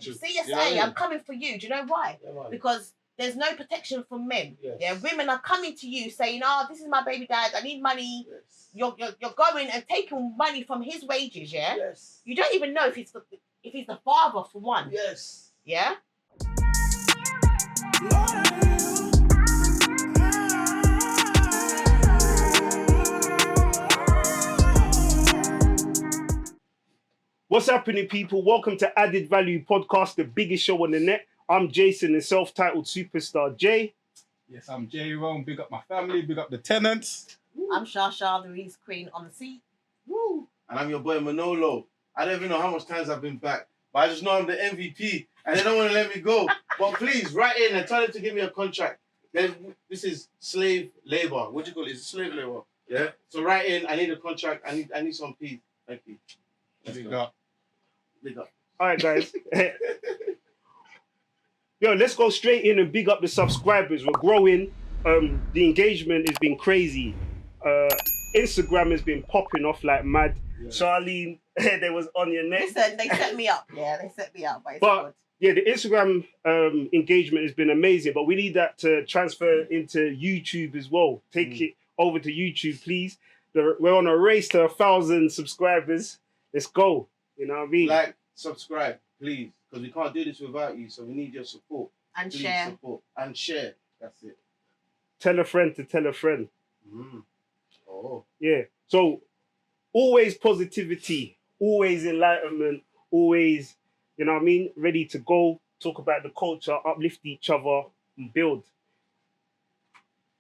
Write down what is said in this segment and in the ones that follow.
CSA, I'm coming for you. Do you know why? Because there's no protection from men. Yes. Yeah, women are coming to you saying, "Oh, this is my baby dad. I need money." Yes. You're going and taking money from his wages. Yeah. Yes. You don't even know if he's the father for one. Yes. Yeah. What's happening, people? Welcome to Added Value Podcast, the biggest show on the net. I'm Jason, the self-titled superstar Jay. Yes, I'm Jay Rome. Big up my family, big up the tenants. I'm Shasha, the Reese Queen on the seat. Woo. And I'm your boy Manolo. I don't even know how much times I've been back, but I just know I'm the MVP and they don't want to let me go. But please, write in and tell them to give me a contract. This is slave labor. What do you call it? It's slave labor. Yeah? So write in, I need a contract, I need some peace. Thank you. Big up. Big up. All right, guys. Yo, let's go straight in and big up the subscribers. We're growing. The engagement has been crazy. Instagram has been popping off like mad. Yeah. Charlene, they was on your neck. Listen, they set me up. Yeah, they set me up. But good. Yeah, the Instagram engagement has been amazing, but we need that to transfer into YouTube as well. Take it over to YouTube, please. We're on a race to 1,000 subscribers. Let's go. You know what I mean? Like, subscribe, please, because we can't do this without you. So we need your support. And please share. Support. And share. That's it. Tell a friend to tell a friend. Oh. Yeah. So always positivity, always enlightenment, always, you know what I mean, ready to go, talk about the culture, uplift each other, and build.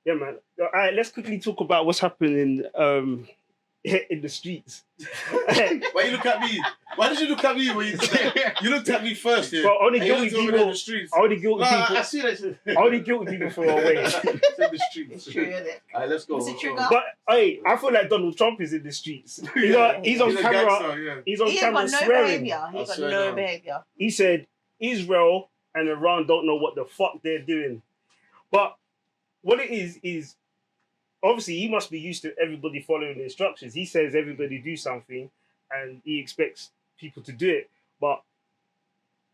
Yeah, man. All right, let's quickly talk about what's happening in the streets. Why you look at me? Why did you look at me when you said that? You looked at me first, yeah. But only guilty people people in the streets. Only guilty people. I see that. Only guilty people throw away. It's in the streets. It's true, isn't it? All right, let's go. It's a trigger. But hey, I feel like Donald Trump is in the streets. He's on camera. Gangster, yeah. He's on He ain't camera got no swearing. behavior. He got swear no down. behavior. He said Israel and Iran don't know what the fuck they're doing. But what it is obviously he must be used to everybody following the instructions. He says everybody do something and he expects people to do it. But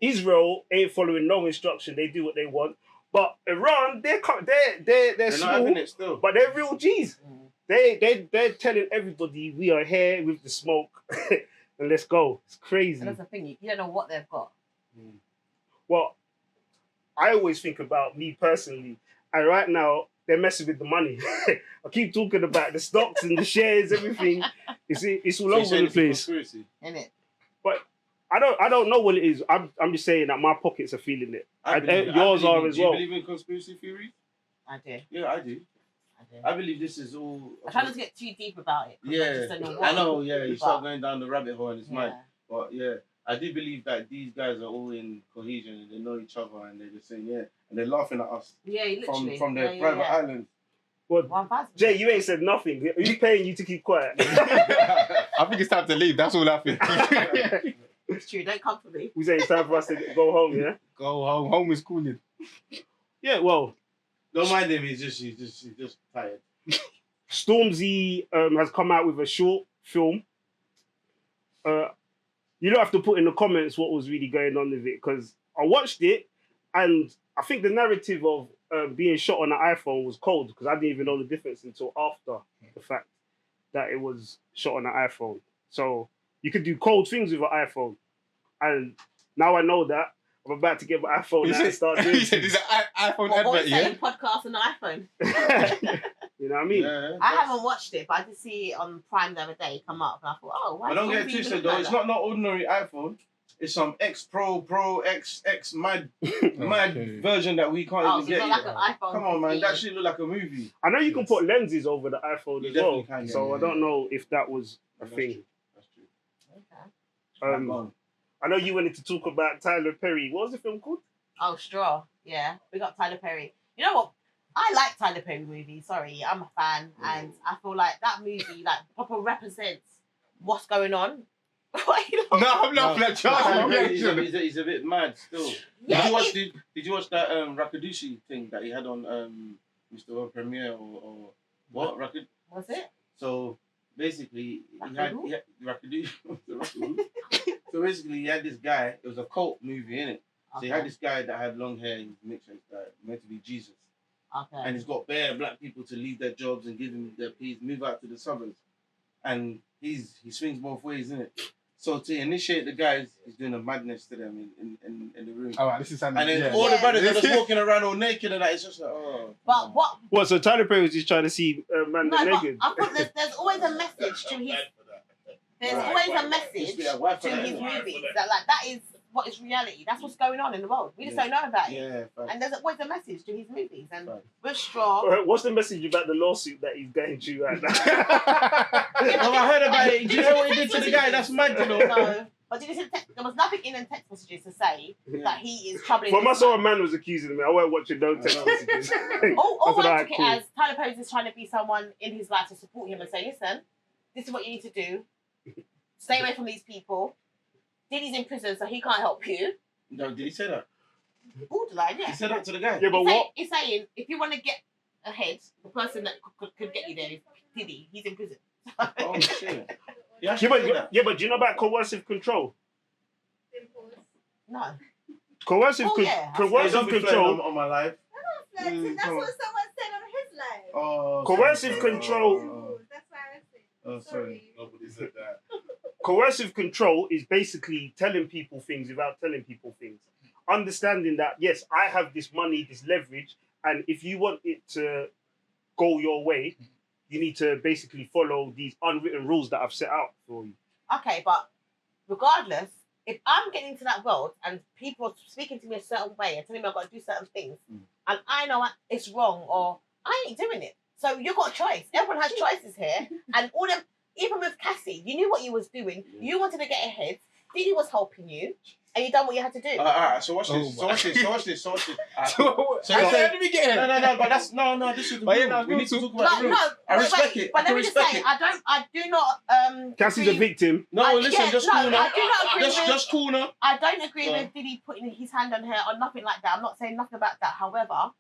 Israel ain't following no instruction. They do what they want. But Iran, they're small, not having it still. but they're real G's. They're telling everybody we are here with the smoke and let's go. It's crazy. And that's the thing. You don't know what they've got. Well, I always think about me personally, and right now they're messing with the money. I keep talking about the stocks and the shares, everything. It's all over the place. Isn't it? But I don't know what it is. I'm just saying that my pockets are feeling it. Yours are as well. Do you believe in conspiracy theories? I do. Yeah, I do. I believe this is all. I try not to get too deep about it. Yeah, I know. Yeah, you start going down the rabbit hole and it's mine. But yeah, I do believe that these guys are all in cohesion and they know each other and they're just saying and they're laughing at us. Yeah, literally. From their private islands. Well, Jay, you ain't said nothing. Who's paying you to keep quiet? I think it's time to leave. That's all I think. It's true. Don't come for me. We say it's time for us to go home. Yeah. Go home. Home is cooling. Yeah. Well, don't mind him. He's just tired. Stormzy has come out with a short film. You don't have to put in the comments what was really going on with it because I watched it and I think the narrative of being shot on an iPhone was cold because I didn't even know the difference until after the fact that it was shot on an iPhone. So you could do cold things with an iPhone, and now I know that. I'm about to get my iPhone out and start doing He said it's an iPhone advert, yeah? Podcast on the iPhone. You know what I mean? Yeah, I haven't watched it, but I did see it on Prime the other day come up, and I thought, oh, why? I don't get twisted though. It's not ordinary iPhone. It's some X Pro, X mad version that we can't even get. It's not like an iPhone. Come on, man, that shit look like a movie. I know you can put lenses over the iPhone as well, can, so I don't know if that was a thing. That's true. Okay. I know you wanted to talk about Tyler Perry. What was the film called? Oh, Straw. Yeah, we got Tyler Perry. You know what? I like Tyler Perry movies. Sorry, I'm a fan, and I feel like that movie proper represents what's going on. No, I'm not like Charlie. He's a bit mad still. Yeah, Did you watch that Rakadushi thing that he had on Mr. World Premiere or what? Was it? So basically, so basically, he had this guy. It was a cult movie, innit? So he had this guy that had long hair. He's a mixed race guy, meant to be Jesus. Okay. And he's got bare black people to leave their jobs and give him their peace, move out to the suburbs. And he swings both ways, innit? So to initiate the guys, he's doing a madness to them in the room. All right, this is and then all the brothers are just walking around all naked and that. It's just like, oh. But what? What? So Tyler Perry was just trying to see man No, naked. but I thought there's always a message to his. There's always a message to his movies that is what is reality. That's what's going on in the world. We just don't know about it. Yeah, and there's always a message to his movies. And with All Straw, right, what's the message about the lawsuit that he's going through right now? I heard about it. Do you know what he did to the guy? That's mad, you know. No. But did you see there was nothing in the text messages to say that he is troubling. Well, I saw a man was accusing me. I won't watch it. Don't text messages. All I took it cool. as Tyler Perry is trying to be someone in his life to support him and say, listen, this is what you need to do. Stay away from these people. Diddy's in prison, so he can't help you. No, did he say that? Borderline, yeah. He said that to the guy. Yeah, but what? He's saying, if you want to get ahead, the person that could get you there is Diddy. He's in prison. Oh, shit. Yeah, but do you know about coercive control? No. Coercive Don't be control. on my life. That's what someone said on his life. Oh, Coercive control. Oh, that's why I said. Oh, sorry. Nobody said that. Coercive control is basically telling people things without telling people things. Understanding that, yes, I have this money, this leverage, and if you want it to go your way, you need to basically follow these unwritten rules that I've set out for you. Okay, but regardless, if I'm getting into that world and people are speaking to me a certain way and telling me I've got to do certain things, and I know it's wrong or I ain't doing it. So you've got a choice. Everyone has choices here. And all them, even with Cassie, you knew what you was doing. You wanted to get ahead. Diddy was helping you. And you done what you had to do. Alright, so watch this. So watch this. So how did we get here? No, but that's this is the But yeah, rule. no, We need to no, talk about the rules. I respect it. But I let me just say, respect it. I do not Cassie's a agree- victim. No, listen, just cool now. I do not agree with Just cool now. I don't agree with Diddy putting his hand on her or nothing like that. I'm not saying nothing about that. However,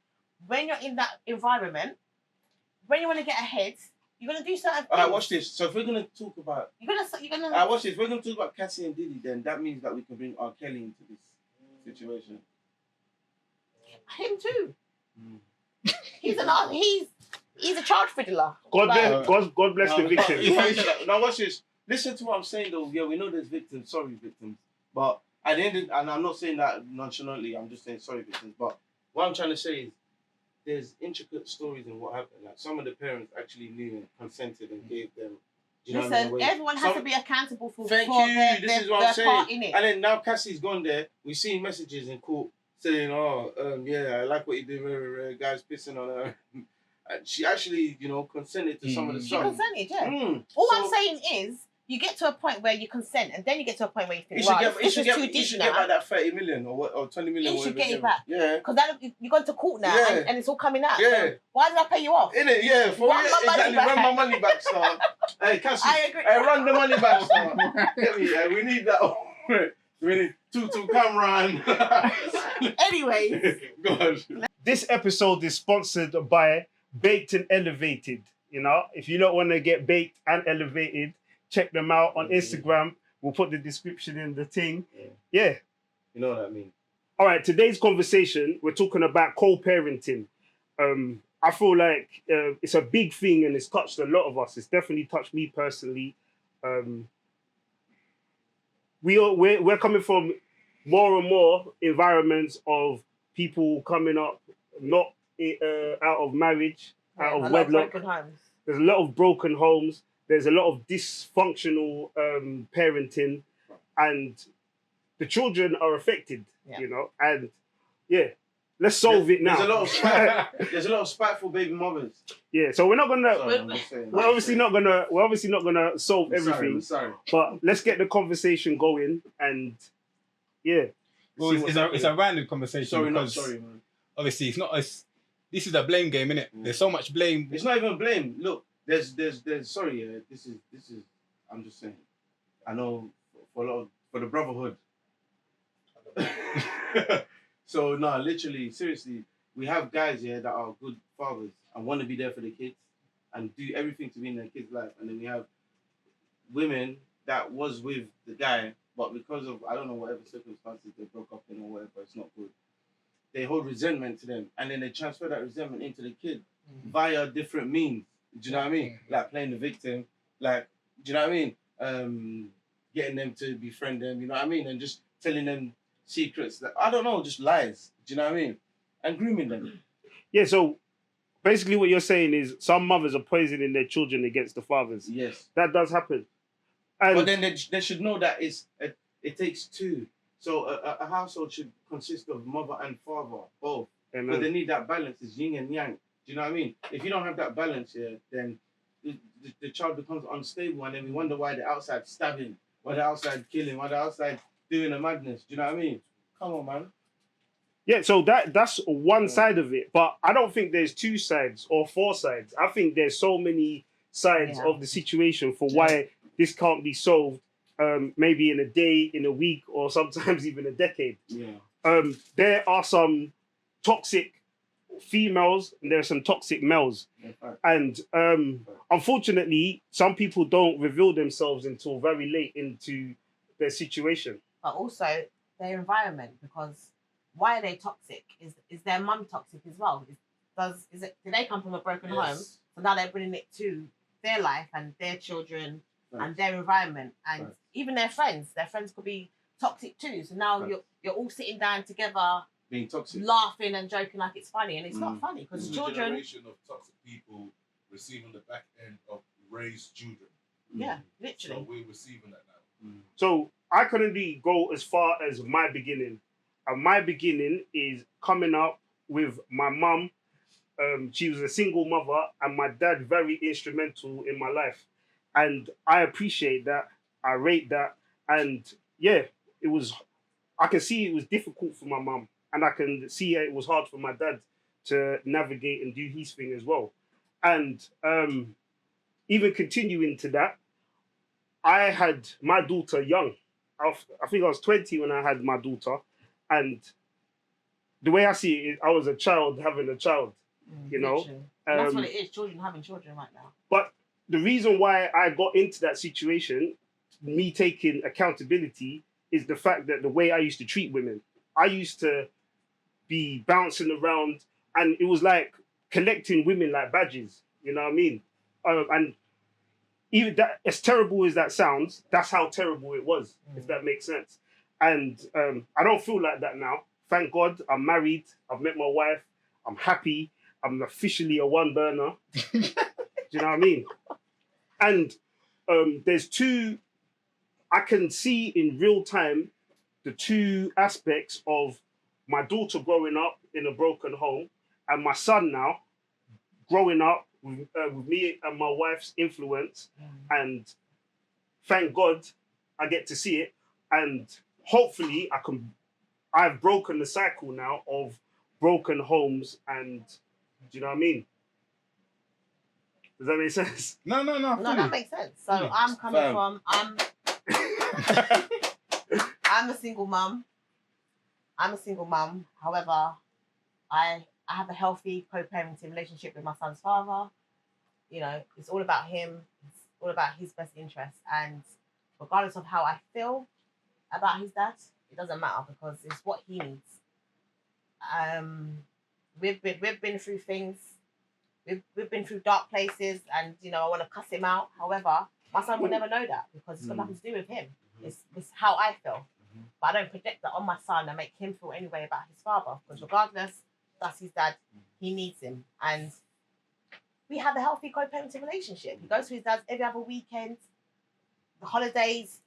when you're in that environment, when you want to get ahead, you're gonna do certain things. Alright, watch this. So if we're gonna talk about You're gonna. Alright, watch this. If we're gonna talk about Cassie and Diddy, then that means that we can bring R. Kelly into this situation. Him too. He's a child fiddler. God bless the victim. Now watch this. Listen to what I'm saying though. Yeah, we know there's victims. Sorry, victims. But at the end, and I'm not saying that nonchalantly. I'm just saying sorry, victims. But what I'm trying to say is, there's intricate stories in what happened. Like some of the parents actually knew and consented and gave them. You know Listen, what I mean? everyone has to be accountable for Thank for you. their, This their, is what their I'm saying. part in it. And then now Cassie's gone there. We've seen messages in court saying, yeah, I like what you did. Guys pissing on her. And she actually, consented to some of the She stuff. consented, yeah. All I'm saying is, you get to a point where you consent, and then you get to a point where you think, this is too deep get now. back that 30 million or 20 million. You should get it back. Yeah. Because you're going to court now, Yeah. and it's all coming out. Yeah. So why did I pay you off? Innit? Yeah. For Run it, my money exactly. back. Run my money back, sir. Hey, Cassie. I agree. Hey, run the money back, sir. Get me. We need that. We need two Cameron. Anyways. God. This episode is sponsored by Baked and Elevated. If you don't want to get baked and elevated, check them out on Instagram. We'll put the description in the thing. Yeah. You know what I mean? All right, today's conversation, we're talking about co-parenting. I feel like it's a big thing and it's touched a lot of us. It's definitely touched me personally. We're coming from more and more environments of people coming up not out of marriage, out of wedlock. There's a lot of broken homes. There's a lot of dysfunctional parenting, and the children are affected. And let's solve it now. There's a lot of spiteful baby mothers. Yeah, so we're not gonna. Sorry, We're obviously not gonna solve everything. Sorry. But let's get the conversation going, and Well, it's a random conversation. Sorry, man. Obviously, it's not us. This is a blame game, innit? There's so much blame. It's not even blame. Look, there's. Sorry, this is. I'm just saying. I know for the brotherhood. So no, literally, seriously, we have guys here that are good fathers and want to be there for the kids and do everything to be in their kids' life, and then we have women that was with the guy, but because of I don't know whatever circumstances they broke up in or whatever, it's not good. They hold resentment to them, and then they transfer that resentment into the kid via different means. Do you know what I mean? Like playing the victim, like do you know what I mean? Getting them to befriend them, you know what I mean, and just telling them secrets that I don't know, just lies. Do you know what I mean? And grooming them. Yeah, so basically what you're saying is some mothers are poisoning their children against the fathers. Yes. That does happen. And But then they should know that it takes two. So a household should consist of mother and father, both. But they need that balance. It's yin and yang. Do you know what I mean? If you don't have that balance here, then the child becomes unstable, and then we wonder why they're outside stabbing, why they're outside killing, why they're outside doing a madness. Do you know what I mean? Come on, man. yeah, so that's one side of it. But I don't think there's two sides or four sides. I think there's so many sides of the situation for why this can't be solved maybe in a day, in a week, or sometimes even a decade. Yeah. There are some toxic females and there are some toxic males. And unfortunately, some people don't reveal themselves until very late into their situation. But also their environment, because why are they toxic? Is their mum toxic as well? Do they come from a broken home? So now they're bringing it to their life and their children and their environment, and even their friends. Their friends could be toxic too. So now you're all sitting down together, being toxic, laughing and joking like it's funny, and it's not funny because children. A generation of toxic people receiving the back end of raised children. Yeah, literally. So we're receiving that now. So I can only go as far as my beginning. And my beginning is coming up with my mum. She was a single mother, and my dad very instrumental in my life. And I appreciate that. I rate that. And yeah, I can see it was difficult for my mum. And I can see it was hard for my dad to navigate and do his thing as well. And even continuing to that, I had my daughter young. I think I was 20 when I had my daughter. And the way I see it is I was a child having a child, you know. That's what it is, children having children right now. But the reason why I got into that situation, me taking accountability, is the fact that the way I used to treat women. I used to be bouncing around, and it was like collecting women like badges, you know what I mean? And even that, as terrible as that sounds, that's how terrible it was, if that makes sense. And I don't feel like that now. Thank God, I'm married. I've met my wife. I'm happy. I'm officially a one burner. Do you know what I mean? And there's two. I can see in real time the two aspects of my daughter growing up in a broken home and my son now growing up with me and my wife's influence. And thank God I get to see it. And hopefully I've broken the cycle now of broken homes, and do you know what I mean? Does that make sense? No. No, that makes sense. So I'm coming from I'm a single mum. However, I have a healthy co-parenting relationship with my son's father. You know, it's all about him. It's all about his best interests, and regardless of how I feel about his dad, it doesn't matter because it's what he needs. We've been through things. We've been through dark places, and you know I want to cuss him out. However, my son will never know that because it's got nothing to do with him. It's how I feel. But I don't project that on my son and make him feel any way about his father because regardless, that's his dad. He needs him, and we have a healthy co-parenting relationship. He goes to his dad's every other weekend. The holidays,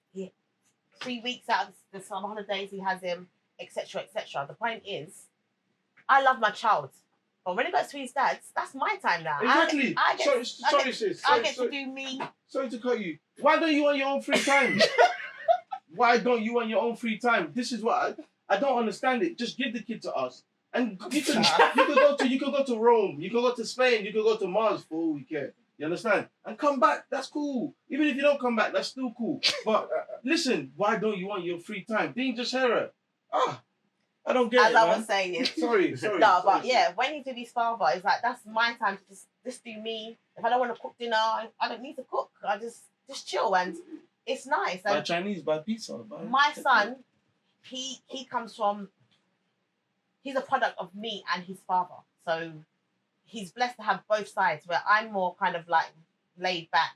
3 weeks out of the summer holidays, he has him, etc., etc. The point is, I love my child, but when he goes to his dad's, that's my time now. Exactly. I get Sorry, to do me. Sorry to cut you. Why don't you want your own free time? Why don't you want your own free time? This is what I don't understand it. Just give the kid to us, and you could go to Rome, you could go to Spain, you could go to Mars for all we care. You understand? And come back. That's cool. Even if you don't come back, that's still cool. But listen, why don't you want your free time? Being just Hera. I don't get it. As I was saying. Sorry. No, but yeah, when he's with his father, it's like that's my time to just do me. If I don't want to cook dinner, I don't need to cook. I just just chill, and it's nice. Buy And Chinese, buy pizza. Buy my son, he comes from, he's a product of me and his father. So he's blessed to have both sides, where I'm more kind of like laid back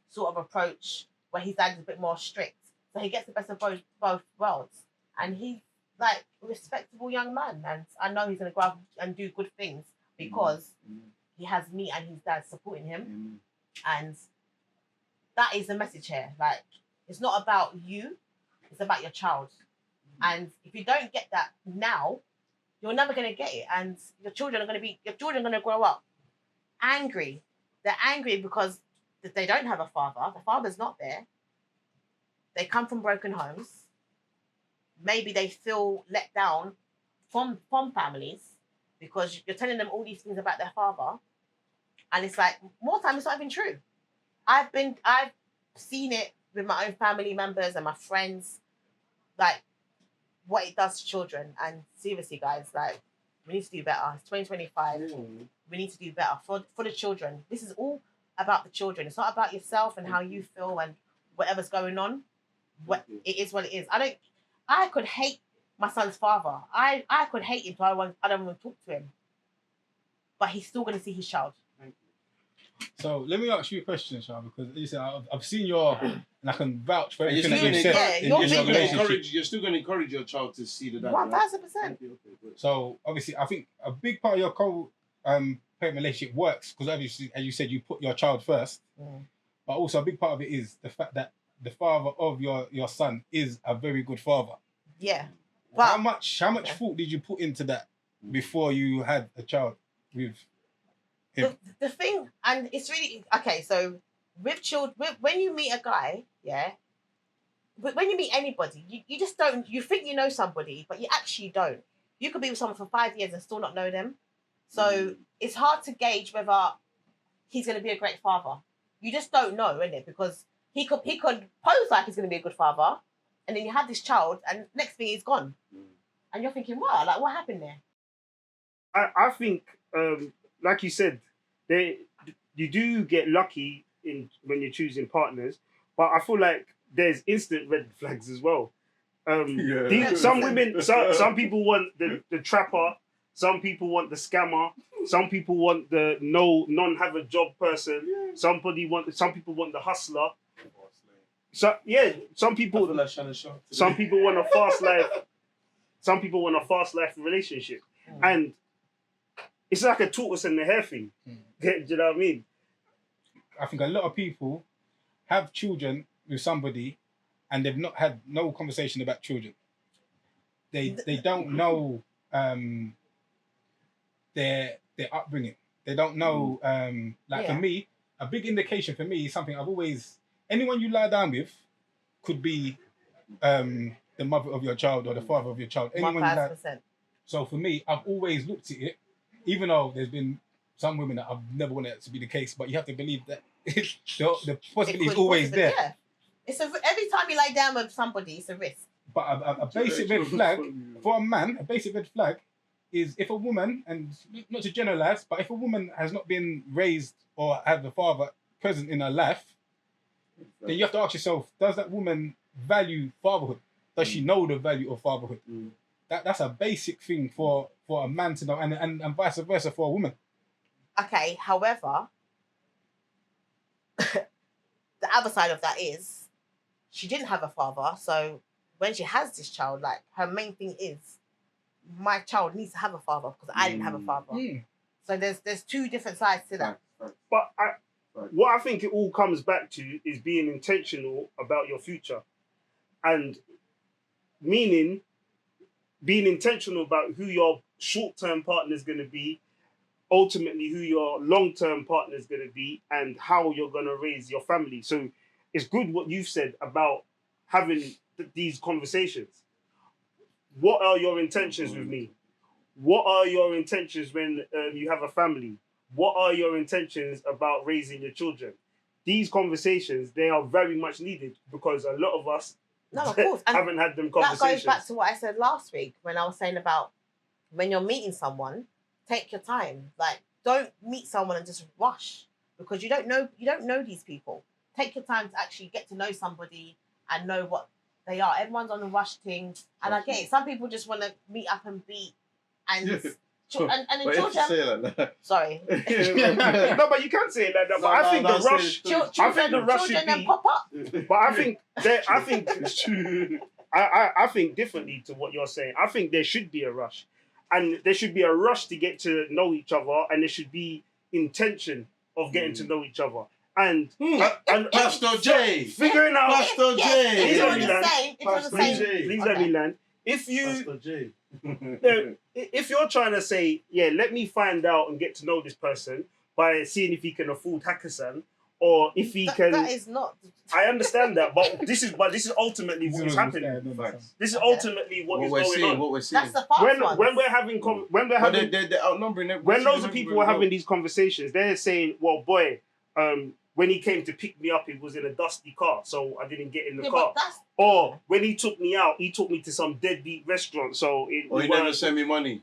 sort of approach, where his dad is a bit more strict. So he gets the best of both worlds. And he's like a respectable young man, and I know he's gonna go out and do good things because he has me and his dad supporting him. And that is the message here. Like, it's not about you, it's about your child. And if you don't get that now, you're never gonna get it. And your children are gonna grow up angry. They're angry because they don't have a father. The father's not there. They come from broken homes. Maybe they feel let down from families because you're telling them all these things about their father. And it's like, more time it's not even true. I've seen it with my own family members and my friends, like what it does to children. And seriously, guys, like, we need to do better. It's 2025. We need to do better for the children. This is all about the children. It's not about yourself and how you feel and whatever's going on. What it is, what it is. I could hate my son's father. I could hate him, so I don't want to talk to him. But he's still going to see his child. So let me ask you a question, Sean, because you said I've seen your, and I can vouch for everything that still you've gonna- said yeah, in you're your relationship. You're still going to encourage your child to see the dad. 1000%. So obviously, I think a big part of your parent relationship works because obviously, as you said, you put your child first. But also a big part of it is the fact that the father of your son is a very good father. Yeah. How much thought did you put into that before you had a child with him? The thing, and it's really okay. So with children, when you meet a guy, yeah, but when you meet anybody, you just don't. You think you know somebody, but you actually don't. You could be with someone for 5 years and still not know them. So it's hard to gauge whether he's going to be a great father. You just don't know, innit? Because he could pose like he's going to be a good father, and then you have this child, and next thing he's gone, and you're thinking, wow, like what happened there? I think, like you said, you do get lucky when you're choosing partners, but I feel like there's instant red flags as well. Some women, some people want the trapper, some people want the scammer, some people want the non have a job person, some people want the hustler. So yeah, some people want a fast life. Some people want a fast life relationship, and it's like a tortoise and the hare thing. Do you know what I mean? I think a lot of people have children with somebody and they've not had no conversation about children. They don't know their upbringing. They don't know for me, a big indication for me is something I've always, anyone you lie down with could be the mother of your child or the father of your child. Anyone you lie, 1000%. so for me, I've always looked at it, even though there's been some women that I've never wanted it to be the case, but you have to believe that the possibility is always there. Yeah. Every time you lie down with somebody, it's a risk. But a basic red flag for a man, a basic red flag is if a woman, and not to generalize, but if a woman has not been raised or had the father present in her life, then you have to ask yourself, does that woman value fatherhood? Does she know the value of fatherhood? That's a basic thing for a man to know, and vice versa for a woman. Okay, however, the other side of that is she didn't have a father, so when she has this child, like, her main thing is my child needs to have a father because I didn't have a father. So there's two different sides to that. But what I think it all comes back to is being intentional about your future, and meaning being intentional about who your short-term partner is going to be, ultimately who your long-term partner is going to be, and how you're going to raise your family. So it's good what you've said about having these conversations. What are your intentions with me? What are your intentions when you have a family? What are your intentions about raising your children? These conversations, they are very much needed because a lot of us Of course. And haven't had them that conversations. goes back to what I said last week when I was saying about when you're meeting someone, take your time. Like, don't meet someone and just rush because you don't know these people. take your time to actually get to know somebody and know what they are. Everyone's on a rush thing, and I get it. Some people just want to meet up and beat, and Yeah. and But enjoy if you say them. it like that. Sorry, No, but you can say it like that. But No, I think no, the say rush. it to- I think the rush should children then be. pop up. But I think I think differently to what you're saying. I think there should be a rush, and there should be a rush to get to know each other, and there should be intention of getting to know each other, and Pastor J. figuring out. Pastor Yes, J. if you're on Please the let me same, if you're on the Pastor Please, same. J. please let me land. If you Pastor J. if you're trying to say, yeah, let me find out and get to know this person by seeing if he can afford Hakkasan, or if he can. That is not. I understand that, but this is ultimately what is happening. This is ultimately what is going on. What we're seeing. That's the fast ones. When we're having But they're outnumbering everybody. when loads of people were having these conversations, they're saying, "Well, boy, when he came to pick me up, he was in a dusty car, so I didn't get in the Yeah, car." but that's Or when he took me out, he took me to some deadbeat restaurant, so it. Or he never sent me money.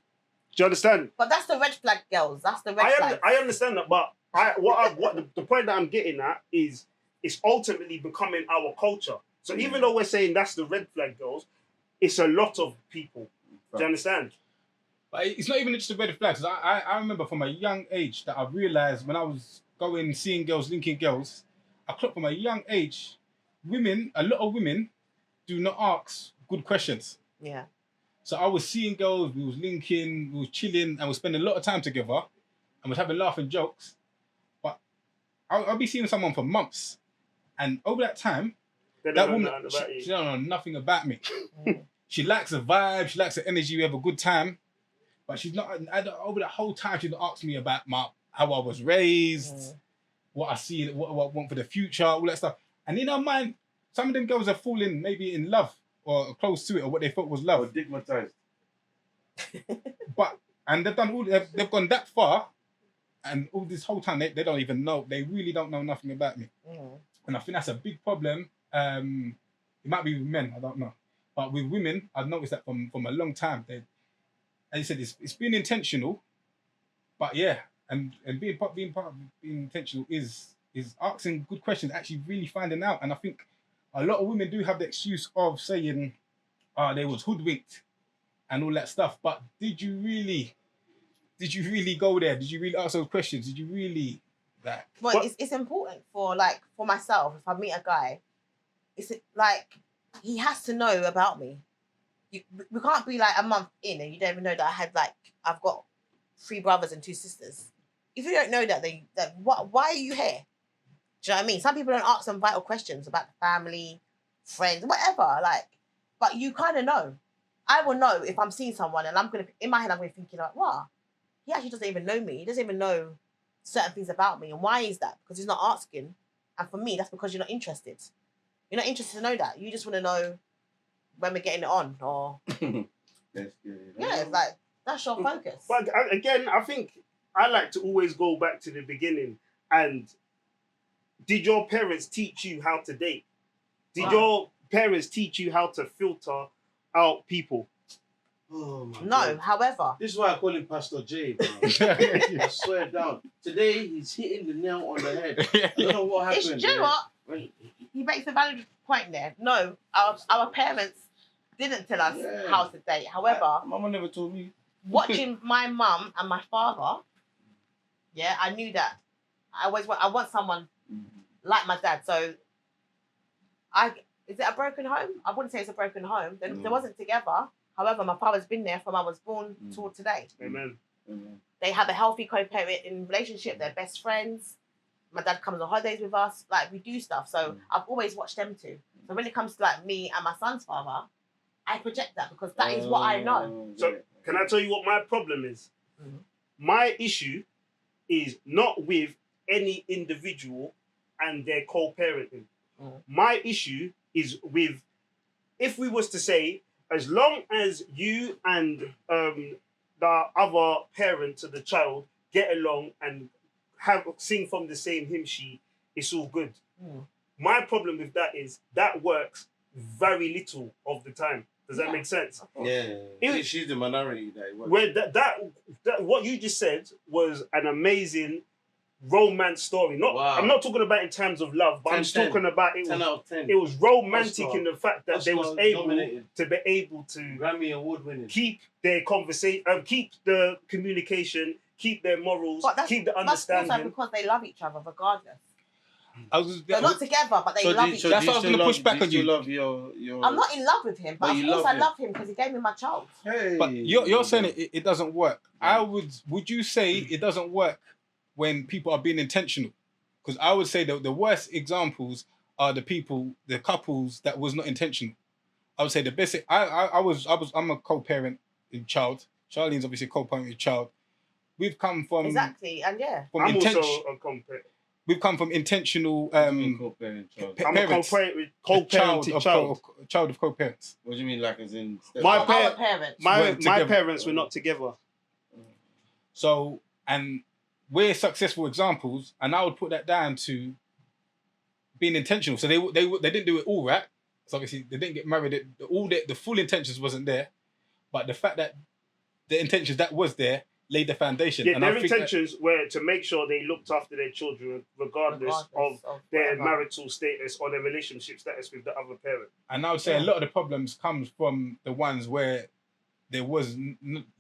Do you understand? but that's the red flag girls. That's the red flag. I understand that, but the point that I'm getting at is it's ultimately becoming our culture. So even though we're saying that's the red flag girls, it's a lot of people. Do you understand? But it's not even just the red flags. I remember from a young age that I realised when I was going, seeing girls, linking girls, I clocked from a young age, a lot of women do not ask good questions. Yeah. So I was seeing girls, we was linking, we was chilling, and we spending a lot of time together, and was having laughing jokes. But I'll be seeing someone for months, and over that time, They that don't know woman, nothing about you. she don't know nothing about me. Mm. She likes the vibe, she likes the energy, we have a good time, but she's not. Over the whole time, she's not asked me about how I was raised, what I see, what I want for the future, all that stuff. And in her mind, some of them girls are falling maybe in love or close to it, or what they thought was love. Or digmatized. And they've gone that far, and all this whole time they don't even know. They really don't know nothing about me. Mm. And I think that's a big problem. It might be with men, I don't know, but with women, I've noticed that from a long time. As you said, it's been intentional, but yeah, and being part of being intentional is asking good questions, actually really finding out. And I think a lot of women do have the excuse of saying, they was hoodwinked and all that stuff. But did you really go there? Did you really ask those questions? Did you really that? Well, it's important for myself. If I meet a guy, it's like he has to know about me. We can't be like a month in and you don't even know that I've got 3 brothers and 2 sisters. If you don't know that, then why are you here? Do you know what I mean? Some people don't ask them vital questions about the family, friends, whatever. But you kind of know. I will know if I'm seeing someone and in my head I'm going to be thinking like, wow, he actually doesn't even know me. He doesn't even know certain things about me. And why is that? Because he's not asking. And for me, that's because you're not interested. You're not interested to know that. You just want to know when we're getting it on, or That's good. yeah, it's like that's your focus. But again, I think I like to always go back to the beginning. And did your parents teach you how to date? Did your parents teach you how to filter out people? Oh my No, God. however, This is why I call him Pastor J, bro. I swear down. Today he's hitting the nail on the head. I don't know what it's happened. do you know what? He makes a valid point there. No, our parents didn't tell us Yeah. how to date. However, Mama never told me. watching my mum and my father, yeah, I knew that I want someone like my dad. So is it a broken home? I wouldn't say it's a broken home. They wasn't together. However, my father's been there from I was born till today. Amen. They have a healthy co-parenting relationship. They're best friends. My dad comes on holidays with us. Like, we do stuff. So I've always watched them too. So when it comes to like me and my son's father, I project that because that is what I know. So can I tell you what my problem is? Mhm. My issue is not with any individual and their co-parenting. Mm. My issue is with, if we was to say, as long as you and the other parent to the child get along and sing from the same hymn sheet, it's all good. Mm. My problem with that is that works very little of the time. Does that Yeah. make sense? Yeah. She's the minority that works. Where that what you just said was an amazing romance story. Not, Wow. I'm not talking about in terms of love, but 10, I'm just talking about it 10 was, out of 10. it was romantic Oscar. in the fact that they was Oscar able nominated. to be able to Grammy award winning. keep their conversation, keep the communication, keep their morals, But that's, keep the that's also understanding. because they love each other regardless. I was, They're not together, but they love each other. That's what I was gonna push back on you. Love your. I'm not in love with him, but But of you course love I him. love him because he gave me my child. Hey. But you're saying it doesn't work. Would you say it doesn't work when people are being intentional? Because I would say that the worst examples are the couples that was not intentional. I would say the best. I'm a co-parent in child. Charlene's obviously a co-parent with child. We've come from Exactly, and yeah. I'm also a compare. We've come from intentional co-parent child? I'm a parents. co-parented child. Child of co-parents. What do you mean, like as in? My Our parents. My Weren't together. parents were not together. So, and we're successful examples, and I would put that down to being intentional. So they didn't do it all right. So obviously they didn't get married. The full intentions wasn't there, but the fact that the intentions that was there laid the foundation. Yeah, and their I think intentions were to make sure they looked after their children regardless of their whatever. marital status or their relationship status with the other parent. and I would say a lot of the problems comes from the ones where there was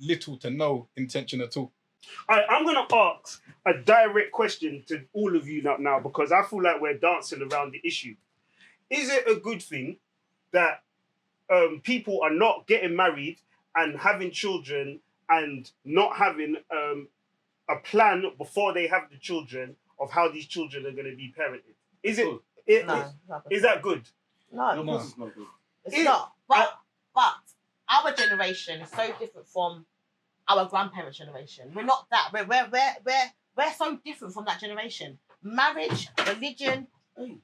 little to no intention at all. I'm going to ask a direct question to all of you now because I feel like we're dancing around the issue. Is it a good thing that people are not getting married and having children and not having a plan before they have the children of how these children are going to be parented? Is it? No, Is that good? no, No, it's not good. it's not. But our generation is so different from our grandparents' generation. We're not that. We're so different from that generation. Marriage, religion,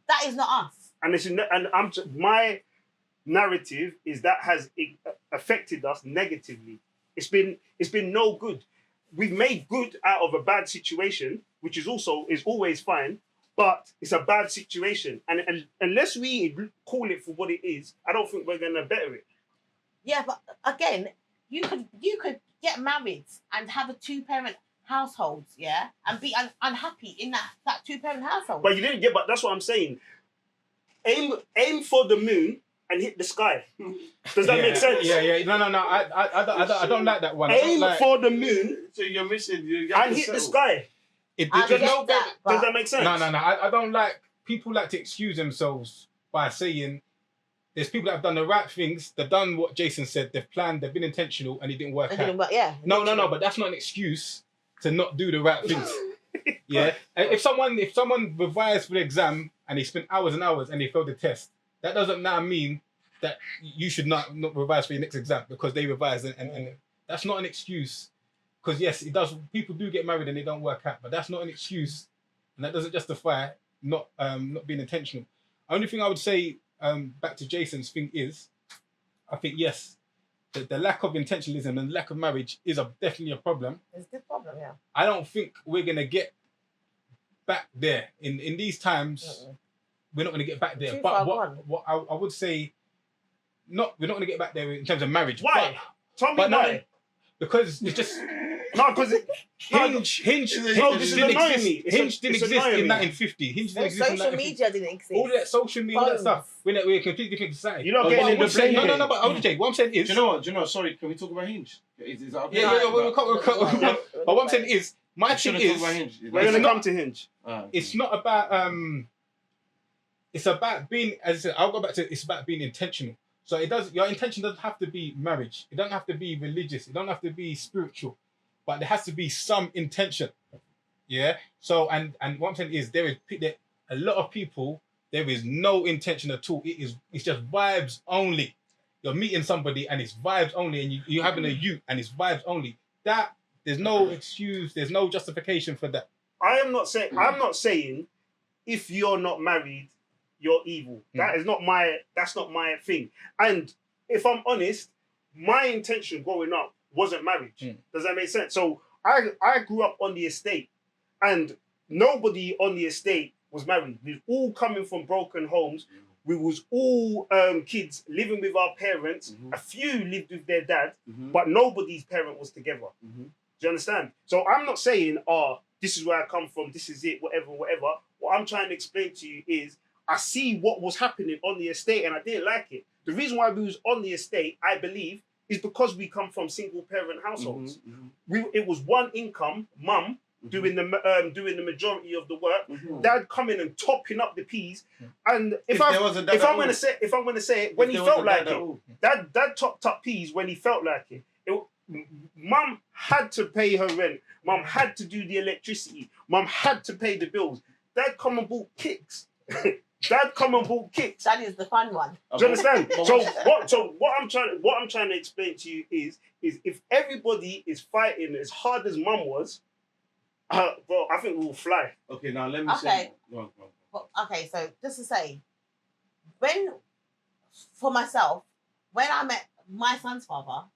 that is not us. My narrative is that has affected us negatively. It's been no good. We've made good out of a bad situation, which is always fine, but it's a bad situation. And unless we call it for what it is, I don't think we're gonna better it. Yeah, but again, you could get married and have a 2-parent household, yeah, and be unhappy in that 2-parent household. But you didn't get. But that's what I'm saying. Aim for the moon and hit the sky. Does that make sense? Yeah. No. I don't like that one. Aim for the moon So you're missing. You have and to hit the settle. sky. I get that, Does that make sense? No. I don't like people like to excuse themselves by saying there's people that have done the right things. They've done what Jason said. They've planned. They've been intentional, and it didn't work It out. didn't work, yeah. No. But that's not an excuse to not do the right things. Yeah. If someone revised for the exam and they spent hours and hours and they failed the test, that doesn't now mean that you should not revise for your next exam because they revised and that's not an excuse. Because yes, it does. People do get married and they don't work out, but that's not an excuse, and that doesn't justify not being intentional. Only thing I would say back to Jason's thing is, I think yes, the lack of intentionalism and lack of marriage is definitely a problem. It's a problem, yeah. I don't think we're gonna get back there in these times. We're not gonna get back there. Too But far what I would say, we're not gonna get back there in terms of marriage. Why? Tell me But no, why. because it's just No, because Hinge No, this is didn't annoying exist. me. Hinge didn't It's exist annoying in me. 1950. Hinge didn't exist in Social 1950. media didn't exist. All that social media, all that Phones. stuff. We're a completely different society. You're not But getting what in I would the say- blame No, but OJ, what I'm saying is. Do you know what? Sorry, can we talk about Hinge? Is that okay? Yeah, we'll come. But what I'm saying is, my We thing shouldn't talk is, about Hinge. we're gonna come to Hinge. it's not about it's about being, as I said, I'll go back to, it's about being intentional. So your intention doesn't have to be marriage. It doesn't have to be religious. It doesn't have to be spiritual, but there has to be some intention. Yeah. So, and what I'm saying is there a lot of people, there is no intention at all. It's just vibes only. You're meeting somebody and it's vibes only, and you're having a youth and it's vibes only. That, there's no excuse, there's no justification for that. I'm not saying if you're not married, you're evil. That's not my thing. And if I'm honest, my intention growing up wasn't marriage. Does that make sense? So I grew up on the estate, and nobody on the estate was married. We were all coming from broken homes. We was all kids living with our parents. A few lived with their dad, but nobody's parent was together. Do you understand? So I'm not saying, this is where I come from, this is it, whatever. What I'm trying to explain to you is I see what was happening on the estate and I didn't like it. The reason why we was on the estate, I believe, is because we come from single parent households. It was one income, mum doing the majority of the work, dad coming and topping up the peas. And if I'm gonna say it, when he felt like it, dad topped up peas when he felt like it. Mum had to pay her rent. Mum had to do the electricity. Mum had to pay the bills. Dad come and bought kicks. Dad come and bought kicks. That is the fun one. Do you understand? So what I'm trying to explain to you is if everybody is fighting as hard as mum was, bro, I think we'll fly. Okay, now let me say. Go on. Well, okay, so just to say, for myself, when I met my son's father,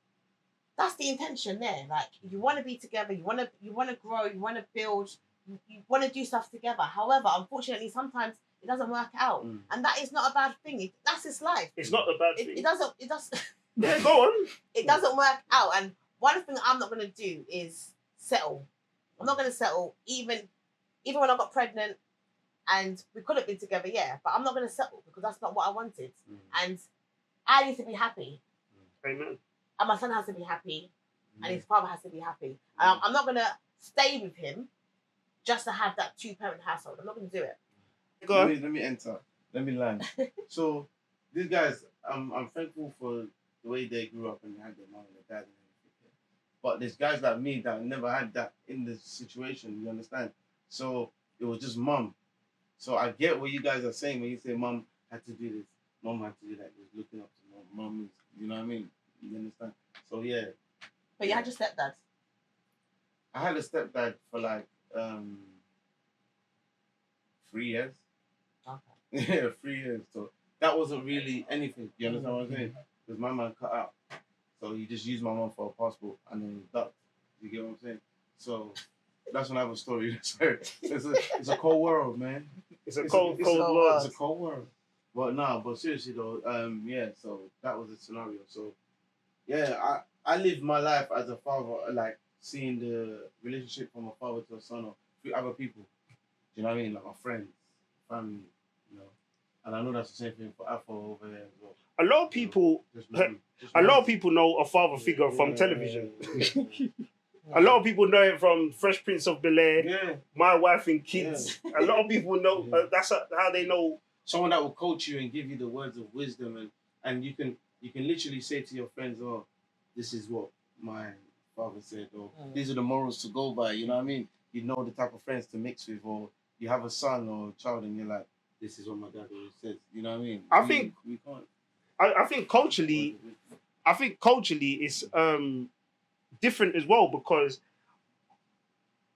that's the intention there. Like, you want to be together, you want to grow, you want to build, you want to do stuff together. However, unfortunately, sometimes it doesn't work out, and that is not a bad thing. That's his life. It's not a bad thing. It doesn't. Yeah, go on. It doesn't work out, and one thing I'm not going to do is settle. I'm not going to settle, even when I got pregnant, and we could have been together, yeah. But I'm not going to settle because that's not what I wanted, and I need to be happy. Amen. And my son has to be happy, and his father has to be happy. And I'm not going to stay with him just to have that 2-parent household. I'm not going to do it. Go on. Let me enter. Let me land. So these guys, I'm thankful for the way they grew up and they had their mom and their dad and everything. But there's guys like me that never had that in the situation. You understand? So it was just mum. So I get what you guys are saying when you say mum had to do this, mum had to do that. Just looking up to mum. You know what I mean? You understand? So yeah. But you had your stepdad. I had a stepdad for like 3 years. Okay. Yeah, 3 years. So that wasn't really anything. You understand what I'm saying? Because my man cut out. So he just used my mom for a passport and then he ducked. You get what I'm saying? So that's another story. It's a cold world, man. It's a cold world. It's a cold world. But seriously though, yeah, so that was the scenario. So yeah, I lived my life as a father, like seeing the relationship from a father to a son or with other people. Do you know what I mean? Like my friends, family, you know. And I know that's the same thing for Afro over there as well. A lot of people, know a father figure from television. A lot of people know it from Fresh Prince of Bel-Air, Yeah. My Wife and Kids. A lot of people know that's how they know. Someone that will coach you and give you the words of wisdom, and you can literally say to your friends, "Oh, this is what my father said," or "These are the morals to go by." You know what I mean? You know the type of friends to mix with, or you have a son or a child, and you're like, "This is what my dad always says." You know what I mean? I think we can't. I think culturally it's different as well, because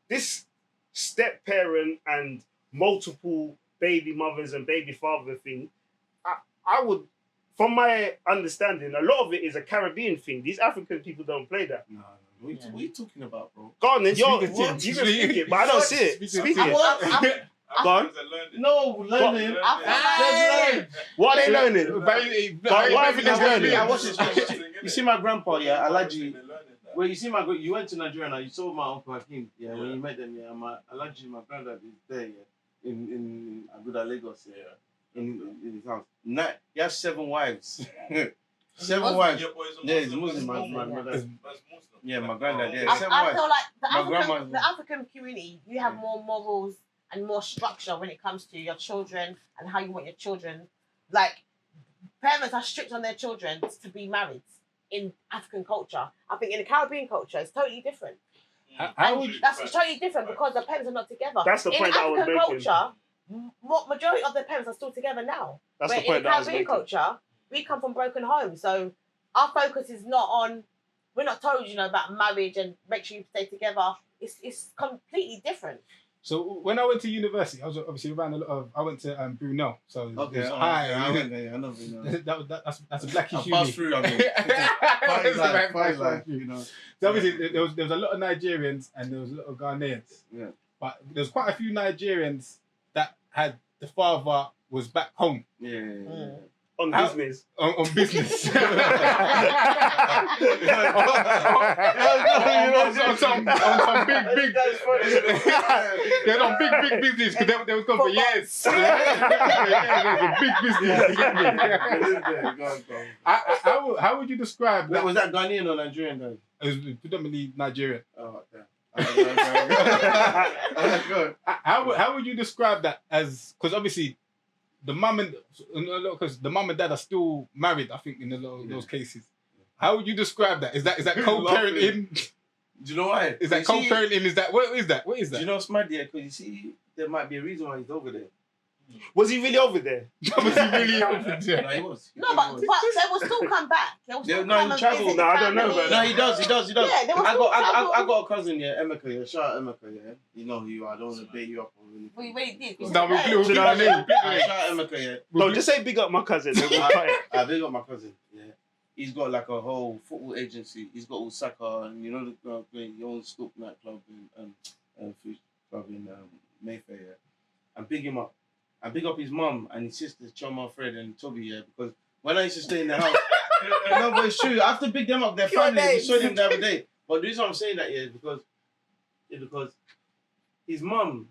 this step parent and multiple baby mothers and baby father thing, I would, from my understanding, a lot of it is a Caribbean thing. These African people don't play that. No. What are you talking about, bro? Go on then, you Speak can it. speak it, but I don't see it. Speak it. Go on. No, learning. What are they learning? What Africans learning? I watch this. You see my grandpa, yeah, Alaji. Well, you see you went to Nigeria now. You saw my uncle Hakim, yeah. When you met them, yeah. My Alaji, my granddad is there, yeah, in Abuja, Lagos, yeah, in his house. He has 7 wives. 7 wives. Yeah, he's Muslim. My brother. Yeah, my granddad. Yeah, 7 I wives. feel like the African community, you have more morals and more structure when it comes to your children and how you want your children. Like, parents are strict on their children to be married in African culture. I think in the Caribbean culture, it's totally different. That's totally different because the parents are not together. That's the point I was making. In African culture, majority of the parents are still together now. That's Where the point in the that I was Caribbean making. culture, we come from broken homes. So our focus is not on, we're not told, about marriage and make sure you stay together. It's completely different. So when I went to university, I was obviously around a lot of. I went to Brunel, so Okay, high. I went there. I know Brunel. That's a blackish I uni. passed through. I mean, fine life, you know. So obviously there was a lot of Nigerians and there was a lot of Ghanaians. Yeah. But there was quite a few Nigerians that had the father was back home Yeah. On business. on business. on some big. That's funny. They're on big business because they was gone for years. For Yeah, there's a big business. Go on. How would you describe Wait, that? was that Ghanaian or Nigerian then? It was predominantly Nigerian. Oh, okay. Go. How would you describe that as? Because obviously, the mum and dad are still married. I think in a lot of those cases. How would you describe that? Is that co-parenting? Do you know why? Is that You see- co-parenting? Is that what is that? What is Do that? you know what's mad? Yeah, because you see, there might be a reason why he's over there. Was he really over there? Was he really open No, to he was. No, but they will still come back. They will still No, come he and travelled. visit No, I don't know family. about No, he does. Yeah, they will I still travel. got a cousin, yeah, Emeka, yeah. Shout out Emeka, yeah. You know who you are. I don't want to bait you up or anything. We really did. No, we blew. Do you know what I mean? Shout out Emeka, yeah. No, just say big up my cousin. Then we'll cut it. I big up my cousin, yeah. He's got like a whole football agency. He's got Osaka, and you know he owns Scoop nightclub and food club in Mayfair, yeah. And big him up. And big up his mum and his sisters, Choma, Fred, and Toby, yeah, because when I used to stay in the house, no, but it's true. I have to big them up. Their Pure family. We names. saw them the other day. But the reason I'm saying that is because his mum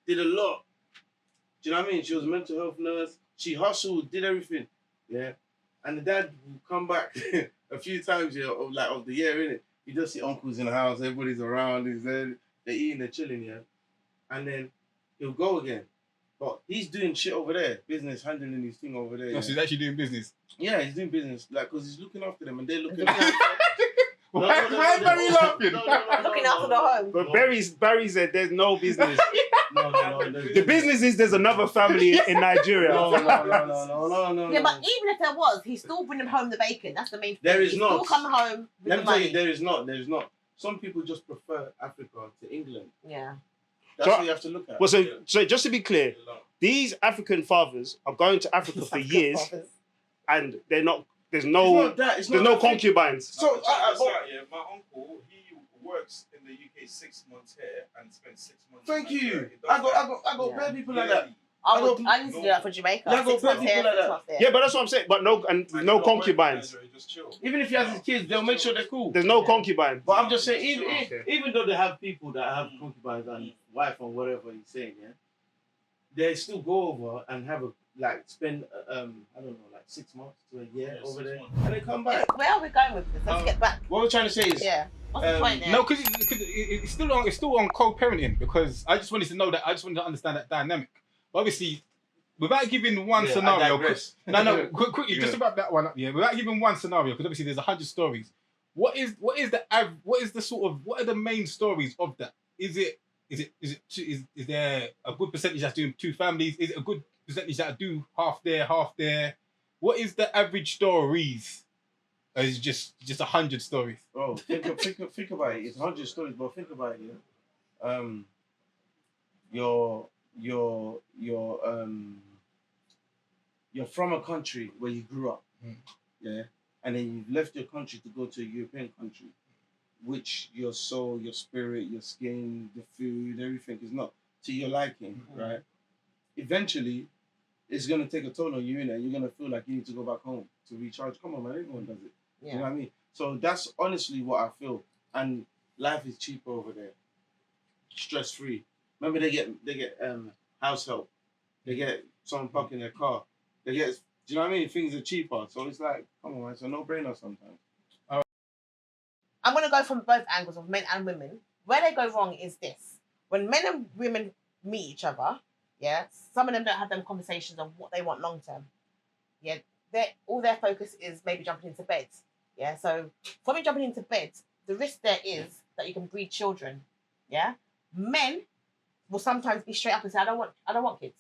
did a lot. Do you know what I mean? She was a mental health nurse. She hustled, did everything, yeah. And the dad will come back a few times, yeah, of the year, innit? You just see uncles in the house, everybody's around, he's there, they're eating, they're chilling, yeah. And then he'll go again. But he's doing shit over there, business, handling his thing over there. No, Yeah, so he's actually doing business. yeah, he's doing business, like, because he's looking after them and they're looking Looking after Why is Barry laughing? Looking after the home. But Barry said there's no business. No. The business is there's another family in Nigeria. No. Yeah, but even if there was, he's still bringing home the bacon. That's the main thing. There is He's not. still come home with Let the me tell you, money. there is not. Some people just prefer Africa to England. Yeah. That's So- what you have to look at. Well, so just to be clear, these African fathers are going to Africa for years, and they're not. There's It's no. not that. It's There's not no that thing. concubines. So, My uncle, he works in the UK 6 months here and spends 6 months. thank in you. Nigeria. He does I got Yeah. bare people like that. I I need to do that for Jamaica. Yeah, I got 6 months people here, like 6 that. months there. Yeah, but that's what I'm saying. But no concubines. Just chill. Even if he has his kids, they'll make sure they're cool. There's no concubines. But I'm just saying, Okay. even though they have people that have concubines and wife or whatever he's saying, yeah, they still go over and have spend I don't know, like 6 months to a year over 6 there, months. and they come back. Where are we going with this? Let's get back. What we're trying to say is, Yeah. What's the point there? No, because it's still on co-parenting, because I just wanted to know that. I just wanted to understand that dynamic. But obviously, without giving one Yeah, I scenario, digress. quickly, just about that one up, yeah. Without giving one scenario, because obviously there's 100 stories. What is the sort of, what are the main stories of that? Is there a good percentage that's doing 2 families? Is it a good percentage that do half there? What is the average stories? Or is it just 100 stories? Bro, think about it. It's 100 stories, but think about it. Yeah. You're from a country where you grew up, yeah, and then you've left your country to go to a European country, which your soul, your spirit, your skin, the food, everything is not to your liking, right? Eventually, it's gonna take a toll on you, and you're gonna feel like you need to go back home to recharge. Come on, man, everyone does it. You know Yeah. what I mean? So that's honestly what I feel. And life is cheaper over there. Stress free. Remember they get house help. They get someone parking their car. Do you know what I mean? Things are cheaper. So it's like, come on, man, it's a no-brainer sometimes. I'm going to go from both angles of men and women. Where they go wrong is this. When men and women meet each other, yeah, some of them don't have them conversations of what they want long term. Yeah, all their focus is maybe jumping into bed. Yeah, so from you jumping into bed, the risk there is that you can breed children. Yeah, men will sometimes be straight up and say, I don't want kids.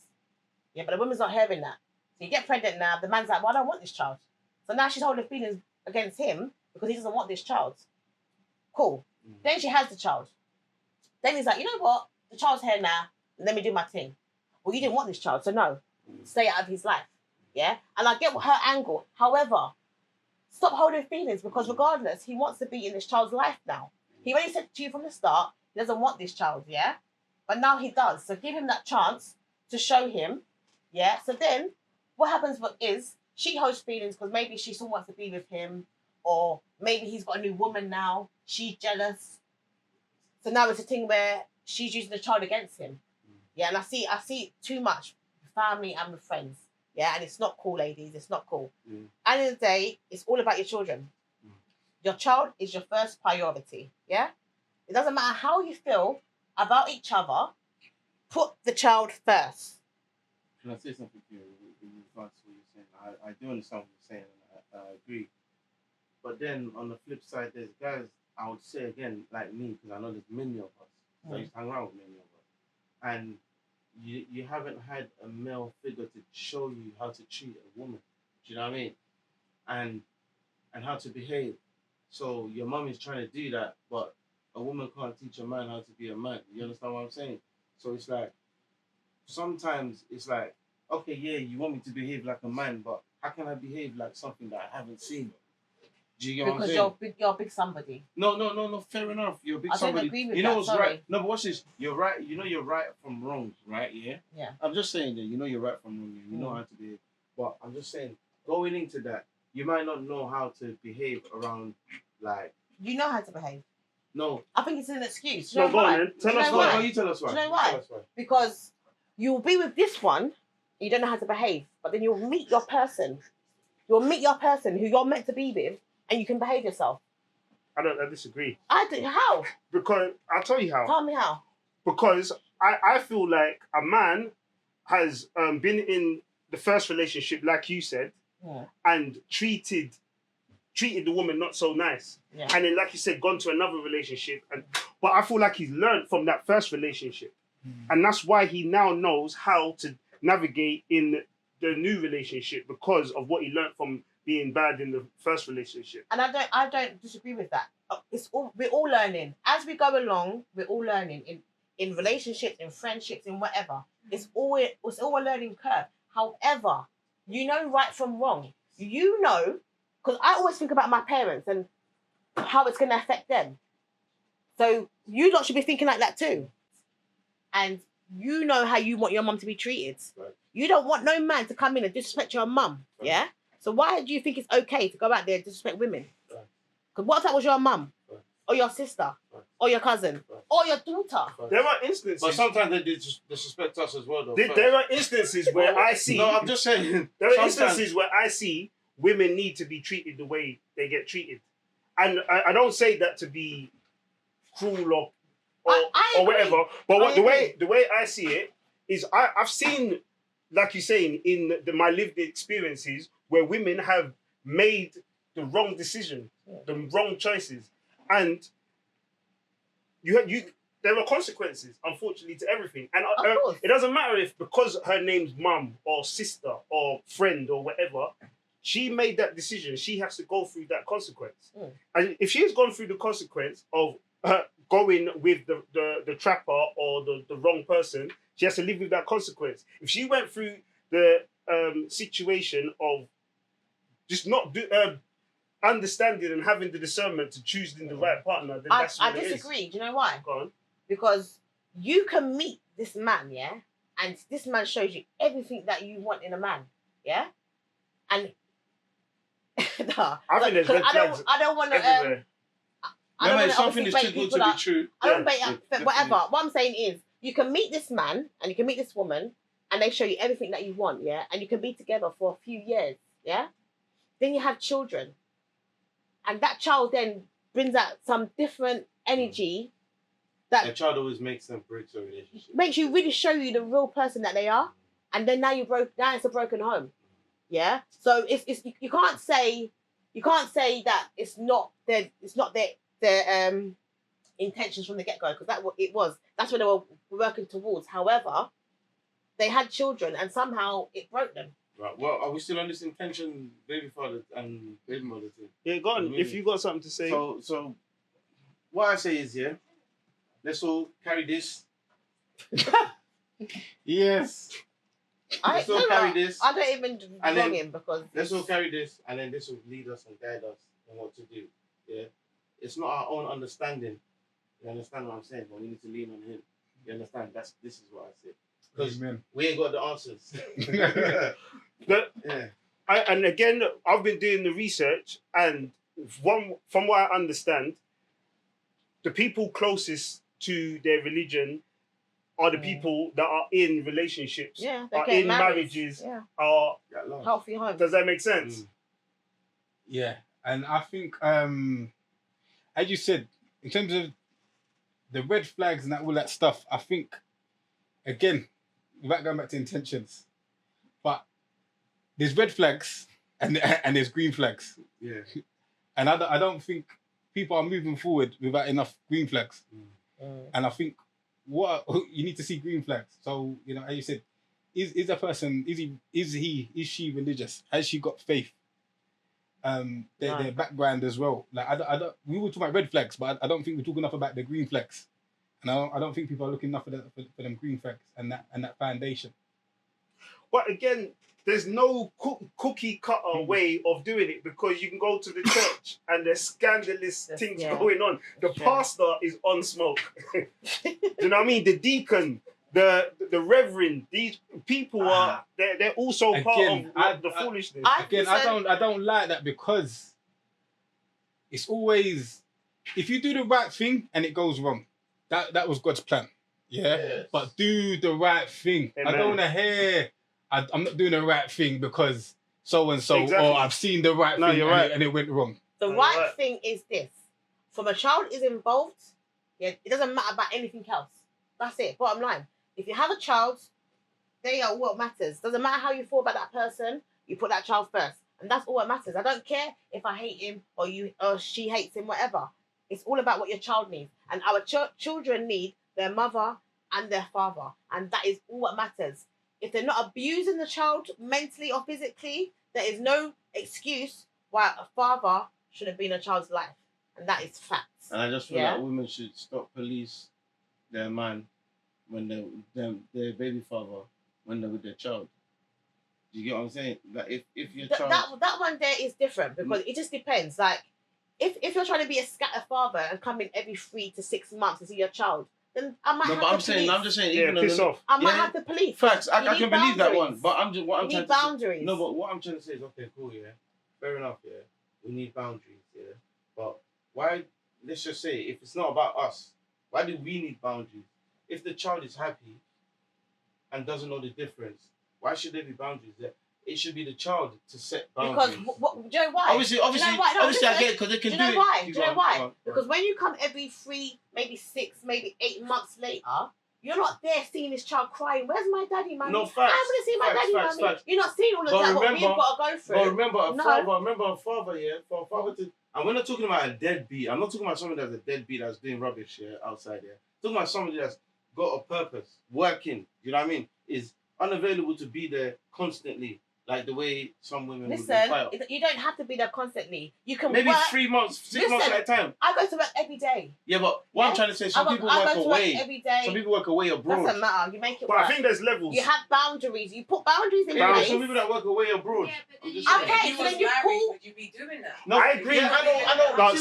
Yeah, but the woman's not hearing that. So you get pregnant now, the man's like, well, I don't want this child. So now she's holding feelings against him because he doesn't want this child. Cool. Then she has the child. Then he's like, you know what? The child's here now. Let me do my thing. Well, you didn't want this child, so no. Stay out of his life. Yeah? And I get her angle. However, stop holding feelings, because regardless, he wants to be in this child's life now. He already said to you from the start, he doesn't want this child, yeah? But now he does. So give him that chance to show him, yeah? So then what happens is she holds feelings because maybe she still wants to be with him, or maybe he's got a new woman now. She's jealous. So now it's a thing where she's using the child against him. Yeah, and I see it too much with family and with friends. Yeah, and it's not cool, ladies. It's not cool. At the end of the day, it's all about your children. Your child is your first priority. Yeah? It doesn't matter how you feel about each other, put the child first. Can I say something to you in regards to what you're saying? I do understand what you're saying, and I agree. But then on the flip side, there's guys, I would say again, like me, because I know there's many of us. I used to hang around with many of us. And you haven't had a male figure to show you how to treat a woman. Do you know what I mean? And how to behave. So your mum is trying to do that, but a woman can't teach a man how to be a man. You understand what I'm saying? So it's like, sometimes it's like, okay, yeah, you want me to behave like a man, but how can I behave like something that I haven't seen? Do you get what I'm Because saying? you're a big somebody. No, fair enough. You're a big I don't somebody. agree with You know that, what's sorry. right? No, but watch this. You're right. You know you're right from wrong, right? Yeah? Yeah. I'm just saying that you know you're right from wrong. You know how to behave. But I'm just saying, going into that, you might not know how to behave around, like... You know how to behave. No. I think it's an excuse. Do you No, know go on why? then. Do Tell you us know why. why? No, you tell us why. Do you know why? Tell us why. Because you'll be with this one, you don't know how to behave, but then you'll meet your person. You'll meet your person who you're meant to be with, and you can behave yourself. I disagree. I do. How? Because I'll tell you how. Tell me how. Because I feel like a man has been in the first relationship, like you said, and treated the woman not so nice. Yeah. And then, like you said, gone to another relationship. But I feel like he's learned from that first relationship. And that's why he now knows how to navigate in the new relationship, because of what he learned from being bad in the first relationship. And I don't disagree with that. We're all learning. As we go along, we're all learning in relationships, in friendships, in whatever. It's all a learning curve. However, you know right from wrong. You know, because I always think about my parents and how it's going to affect them. So you lot should be thinking like that too. And you know how you want your mum to be treated. Right. You don't want no man to come in and disrespect your mum. Right. Yeah? So why do you think it's okay to go out there and disrespect women? Right. Because what if that was your mum? Right. Or your sister? Right. Or your cousin? Right. Or your daughter? There are instances. But sometimes they disrespect us as well, though. There are instances where I see. No, I'm just saying. There are sometimes- instances where I see women need to be treated the way they get treated, and I don't say that to be cruel or I agree. whatever. But I the way I see it is, I've seen, like you're saying, in my lived experiences where women have made the wrong decision, the wrong choices, and there are consequences, unfortunately, to everything. And Of course. it doesn't matter if, because her name's mum or sister or friend or whatever, she made that decision, she has to go through that consequence. And if she's gone through the consequence of going with the trapper or the wrong person, she has to live with that consequence. If she went through the situation of just not understanding and having the discernment to choosing the right partner, then that's what I it is. disagree. Do you know why? Go on. Because you can meet this man, yeah? And this man shows you everything that you want in a man, yeah? And nah, I think there's red flags I don't want to everywhere. I don't No, want mate, to something obviously is too bait good to people be up. true. I don't Yeah, bait it up definitely whatever. is. What I'm saying is, you can meet this man and you can meet this woman, and they show you everything that you want, yeah, and you can be together for a few years, yeah. Then you have children, and that child then brings out some different energy A that child always makes them break a relationship. makes you really show you the real person that they are, and then now now it's a broken home, yeah. So it's you can't say that it's not their intentions from the get-go, because that's what it was. That's what they were working towards. However, they had children and somehow it broke them. Right. Well, are we still on this intention, baby father and baby mother thing? Yeah, go on. Really? If you got something to say. So what I say is, yeah, let's all carry this. Yes. Let's all carry this. I don't even And wrong then him because Let's all carry this, and then this will lead us and guide us on what to do. Yeah. It's not our own understanding. You understand what I'm saying? But we need to lean on him. You understand? This is what I say. Because Amen. we ain't got the answers. Yeah. And again, I've been doing the research, and from what I understand, the people closest to their religion are the people that are in relationships, Yeah, they are get in married. marriages, Yeah, are. That love. healthy home. Does that make sense? Yeah, and I think, as you said, in terms of the red flags and all that stuff, I think, again, without going back to intentions, but there's red flags and there's green flags, Yeah. and I don't think people are moving forward without enough green flags. And I think what you need to see green flags. So, you know, as you said, is a person, is she religious? Has she got faith? Their background as well. Like I don't. We were talking about red flags, but I don't think we talk enough about the green flags. And I don't think people are looking enough for them green flags and that foundation. But again, there's no cookie cutter way of doing it, because you can go to the church and there's scandalous things going on. The pastor is on smoke. Do you know what I mean? The deacon, the reverend, these people are they're also Again, part of the foolishness. I don't like that, because it's always, if you do the right thing and it goes wrong, that was God's plan. Yeah. Yes. But do the right thing. Amen. I don't want to hear I'm not doing the right thing because so and so, Exactly. or I've seen the right thing you're right. and it went wrong. The No, right you're right. thing is this: from a child is involved, yeah, it doesn't matter about anything else. That's it. Bottom line. If you have a child, they are what matters. Doesn't matter how you feel about that person. You put that child first, and that's all that matters. I don't care if I hate him or she hates him, whatever. It's all about what your child needs, and our children need their mother and their father, and that is all that matters. If they're not abusing the child mentally or physically, there is no excuse why a father should have been a child's life, and that is facts. And I just feel like women should stop police their man when their baby father when they're with their child. Do you get what I'm saying? Like if your child that one there is different, because it just depends. Like if you're trying to be a scatter father and come in every 3 to 6 months to see your child, then I might have but the I'm saying, police. I'm just saying, Yeah, even piss though off. I might have the police. facts, I You can need believe that one. boundaries. But I'm just what I'm You trying need to say. boundaries. No, but what I'm trying to say is, okay, cool, yeah, fair enough, yeah, we need boundaries, yeah. But why? Let's just say, if it's not about us, why do we need boundaries? If the child is happy and doesn't know the difference, why should there be boundaries there? It should be the child to set boundaries. Because do you know why? Obviously, Do you know why? No, obviously, I listen. get it because they can Do do you it. know why? You Do you know go why? on. Because when you come every 3, maybe 6, maybe 8 months later, you're not there seeing this child crying. Where's my daddy, mommy? No, facts. I want to see my daddy, Facts. mommy. You're not seeing all of But that. What we've remember- got to go through. But remember a No. father, yeah, for a father to, and we're not talking about a deadbeat. I'm not talking about somebody that's a deadbeat that's doing rubbish here outside here. I'm talking about somebody that's got a purpose, working. You know what I mean? Is unavailable to be there constantly, like the way some women would Listen, require. you don't have to be there constantly. You can Maybe work. 3 months, 6 months Listen, at a time. I go to work every day. Yeah, but what I'm trying to say, some people I work go to work away. every day. Some people work away abroad. Doesn't matter. You make it But work. I think there's levels. You have boundaries. You put boundaries in Yeah, place. some people that work away abroad. Yeah, but I'm then just you- saying. Okay, if so you then was you married, cool. would you be doing that? No, I agree. Yeah, I know. No, You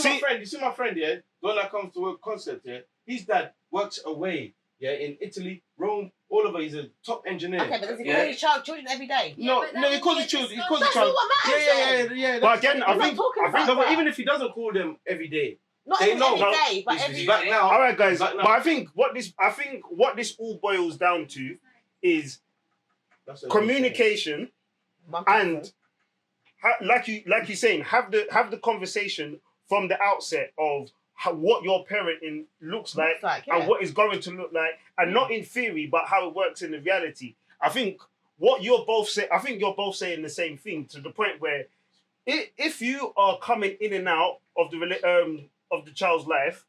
see my friend, yeah? The one that comes to work concept, yeah? His dad works away, yeah, in Italy, Rome, all over. He's a top engineer. Okay, but does he Yeah. call his children every day? No, Yeah, but no, he that calls would his be a children. He calls his That's all child. what matters. then. Yeah. But again, We're I not think talking I think about But that. even if he doesn't call them every day, Not they every know. day, but he's every back now. all right, guys. Back now. But I think what this all boils down to is That's what I'm saying. communication, and like you're saying, have the conversation from the outset of what your parenting looks like and what it's going to look like, and not in theory, but how it works in the reality. I think you're both saying the same thing, to the point where if you are coming in and out of the child's life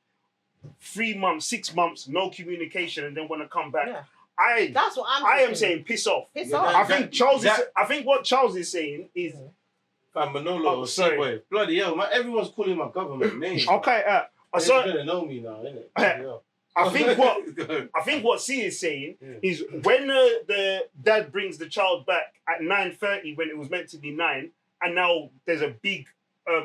3 months, 6 months, no communication, and then want to come back. Yeah. That's what I am saying piss off. Piss Yeah, off. I think what Charles is saying is Fam, Manolo, Oh, sorry. Seaway. Bloody hell, man, everyone's calling my government name. okay. They're So gonna know me now, innit? I think what C is saying is when the dad brings the child back at 9:30 when it was meant to be 9, and now there's a big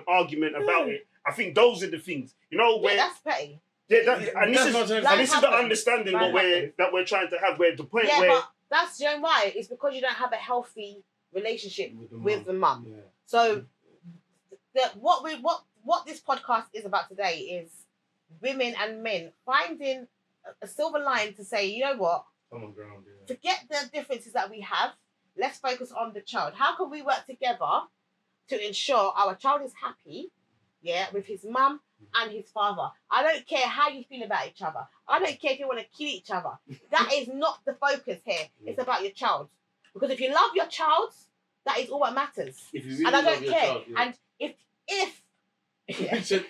argument about it. I think those are the things, where that's petty. and this is the happens. understanding Life that we're trying to have, where the point Yeah, where but that's why. It's because you don't have a healthy relationship with the mum. Yeah. So what this podcast is about today is women and men finding a silver line to say, you know what? Common ground. Yeah. Forget the differences that we have. Let's focus on the child. How can we work together to ensure our child is happy, yeah, with his mum and his father? I don't care how you feel about each other. I don't care if you want to kill each other. That is not the focus here. It's about your child. Because if you love your child, that is all that matters. If you really And I love don't your care. child, yeah. And if You said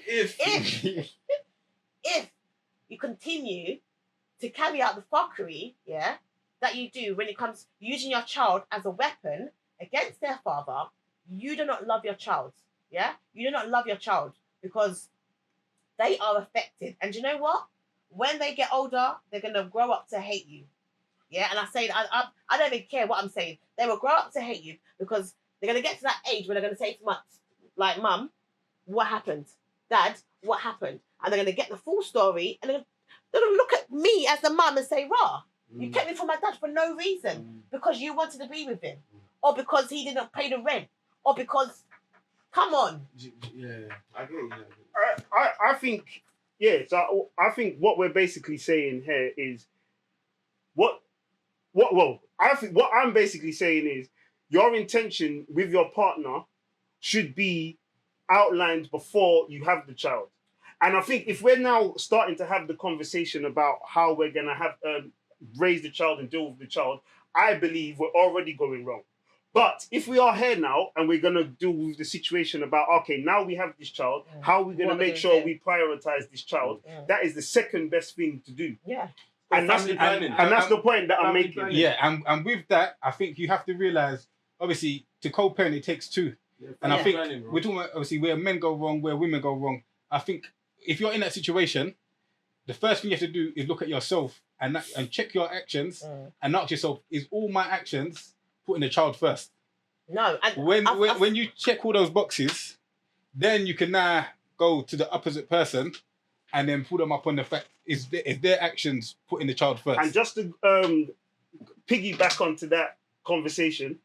if you continue to carry out the fuckery, yeah, that you do when it comes using your child as a weapon against their father, you do not love your child. Yeah, you do not love your child because they are affected. And you know what? When they get older, they're gonna grow up to hate you. Yeah, and I don't even care what I'm saying. They will grow up to hate you because they're gonna get to that age where they're gonna say to much like, "Mum, what happened? Dad, what happened?" And they're gonna get the full story, and they're gonna look at me as the mum and say, "Rah, you kept me from my dad for no reason because you wanted to be with him, or because he didn't pay the rent, or because, come on." Yeah, I get you. I think, yeah. So I think what we're basically saying here is I think what I'm basically saying is your intention with your partner should be outlined before you have the child. And I think if we're now starting to have the conversation about how we're gonna have raise the child and deal with the child, I believe we're already going wrong. But if we are here now and we're gonna deal with the situation about, okay, now we have this child, how are we gonna make sure we prioritize this child? That is the second best thing to do. Yeah. And that's the point that I'm making. planning. Yeah, and with that, I think you have to realize, obviously, to co-parent it takes two. And I think we're talking about, obviously, where men go wrong, where women go wrong. I think if you're in that situation, the first thing you have to do is look at yourself and check your actions and ask yourself, is all my actions putting the child first? No. And when you check all those boxes, then you can now go to the opposite person and then pull them up on the fact, is their actions putting the child first? And just to piggyback onto that conversation,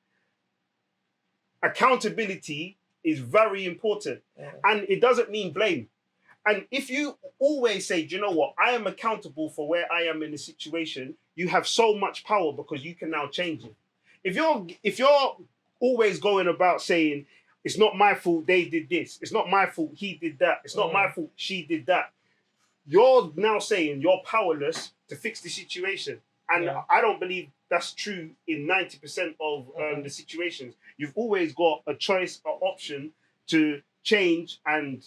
accountability is very important. And it doesn't mean blame. And if you always say, do you know what, I am accountable for where I am in the situation, you have so much power because you can now change it. If you're always going about saying, it's not my fault they did this, it's not my fault he did that, it's not my fault she did that, you're now saying you're powerless to fix the situation. And I don't believe that's true in 90% of the situations. You've always got a choice or option to change and,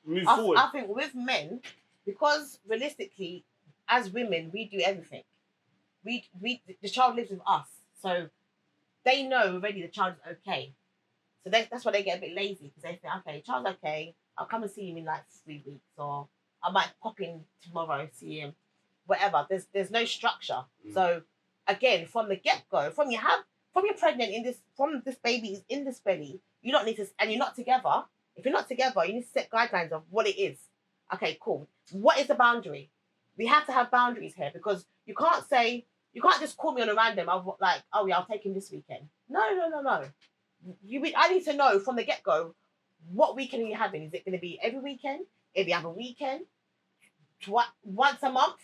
move forward. I think with men, because realistically, as women, we do everything. The child lives with us. So they know already the child is okay. So that's why they get a bit lazy because they think, okay, the child's okay. I'll come and see him in like 3 weeks, or I might pop in tomorrow, see him, whatever. There's no structure. So again, from the get-go, from you're pregnant from this baby is in this belly, you don't need to, and you're not together. If you're not together, you need to set guidelines of what it is. Okay, cool. What is the boundary? We have to have boundaries here because you can't just call me on a random. Like, oh yeah, I'll take him this weekend. No. I need to know from the get-go, what weekend are you having? Is it going to be every weekend? Every other weekend? Once a month?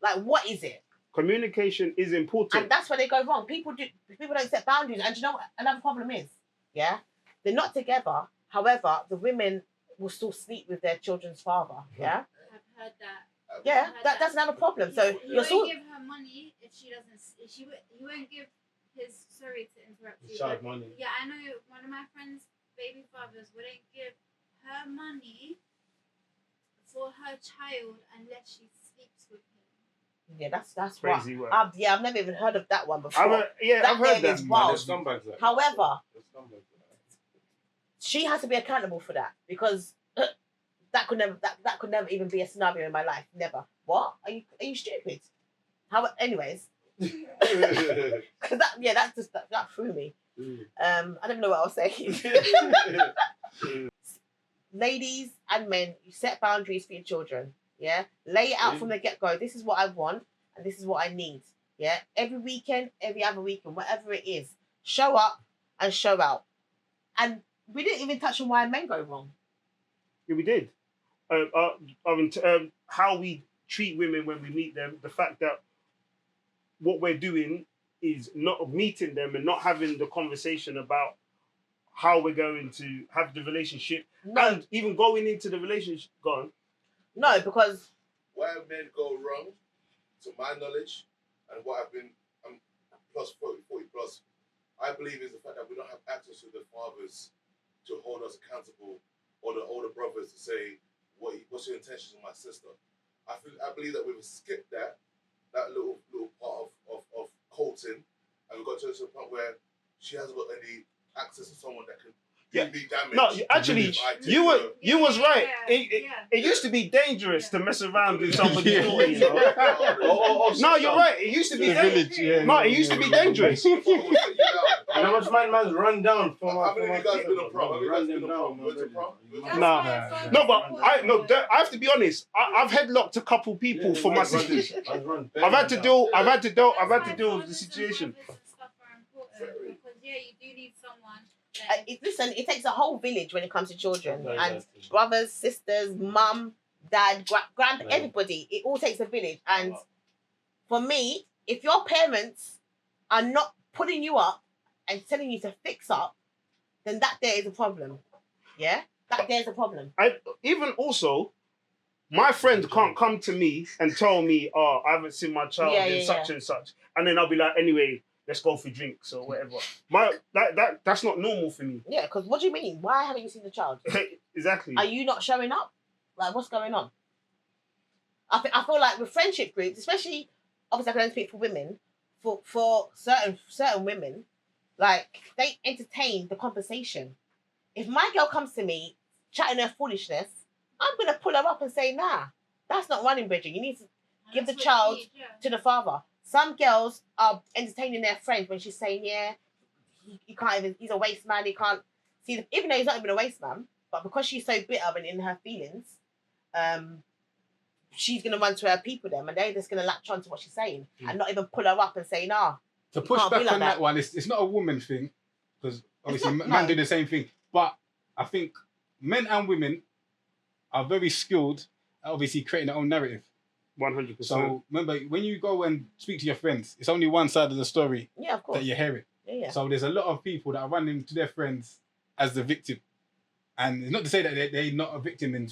Like, what is it? Communication is important. And that's where they go wrong. People don't set boundaries. And you know what another problem is? Yeah? They're not together. However, the women will still sleep with their children's father. Yeah? I've heard that. Yeah, that's another problem. So he won't give her money if she doesn't. He won't give his. Sorry to interrupt you. Child money. Yeah, I know one of my friends' baby fathers wouldn't give her money for her child unless she sleeps with him. Yeah, that's crazy what. work. I've never even heard of that one before. I've heard that. Is wild. There's scumbags like that. However, There's scumbags like that. she has to be accountable for that because that could never even be a scenario in my life. Never. What? Are you stupid? Anyways, because that threw me. I don't even know what I was saying. Ladies and men, you set boundaries for your children. Yeah, lay it out from the get-go. This is what I want and this is what I need. Yeah, every weekend, every other weekend, whatever it is, show up and show out. And we didn't even touch on why men go wrong. Yeah, we did. How we treat women when we meet them. The fact that what we're doing is not meeting them and not having the conversation about how we're going to have the relationship No, and even going into the relationship. Go on. no, because Where men go wrong, to my knowledge, and what I've been plus 40 plus, I believe is the fact that we don't have access to the fathers to hold us accountable, or the older brothers to say, what's your intentions with my sister? I believe that we've skipped that little part of courting, and we got to the point where she hasn't got any access to someone that can do me damage. No, actually, if I take you was right. Yeah. It used to be dangerous to mess around with somebody's Yeah. daughter, you know. No, you're right. It used to be The village, yeah. No, it used to be dangerous. And how much man's run down from How many of you guys kid? been on prom? Have you guys Run been them on prom? down, Went to man. prom? That's Nah. why it's so No, but important. I have to be honest. I've headlocked a couple people for my sisters. I've had to deal with the situation. Brothers and stuff are important because you do need someone. That listen, it takes a whole village when it comes to children, and brothers, sisters, mum, dad, grand, Yeah. everybody. It all takes a village, and for me, if your parents are not pulling you up and telling you to fix up, then that there is a problem. Yeah, that there's a problem. Even also, my friend can't come to me and tell me, "Oh, I haven't seen my child Yeah, in yeah, such and such," and then I'll be like, "Anyway, let's go for drinks or whatever." That's not normal for me. Yeah, because what do you mean? Why haven't you seen the child? Exactly. Are you not showing up? Like, what's going on? I feel like with friendship groups, especially, obviously I can only speak for women, for certain women, like, they entertain the conversation. If my girl comes to me chatting her foolishness, I'm gonna pull her up and say, nah, that's not running, Bridget. You need to give the that's what child you need, yeah. to the father. Some girls are entertaining their friends when she's saying, yeah, he can't even, he's a waste man, he can't see the, even though he's not even a waste man, but because she's so bitter and in her feelings, she's gonna run to her people then, and they're just gonna latch on to what she's saying and not even pull her up and say, nah. To push can't be back like on that. that one, it's not a woman thing, because obviously not, men no. do the same thing. But I think men and women are very skilled at obviously creating their own narrative. 100%. So remember, when you go and speak to your friends, it's only one side of the story Yeah, of course. that you're hearing. Yeah. So there's a lot of people that are running to their friends as the victim. And it's not to say that they're not a victim in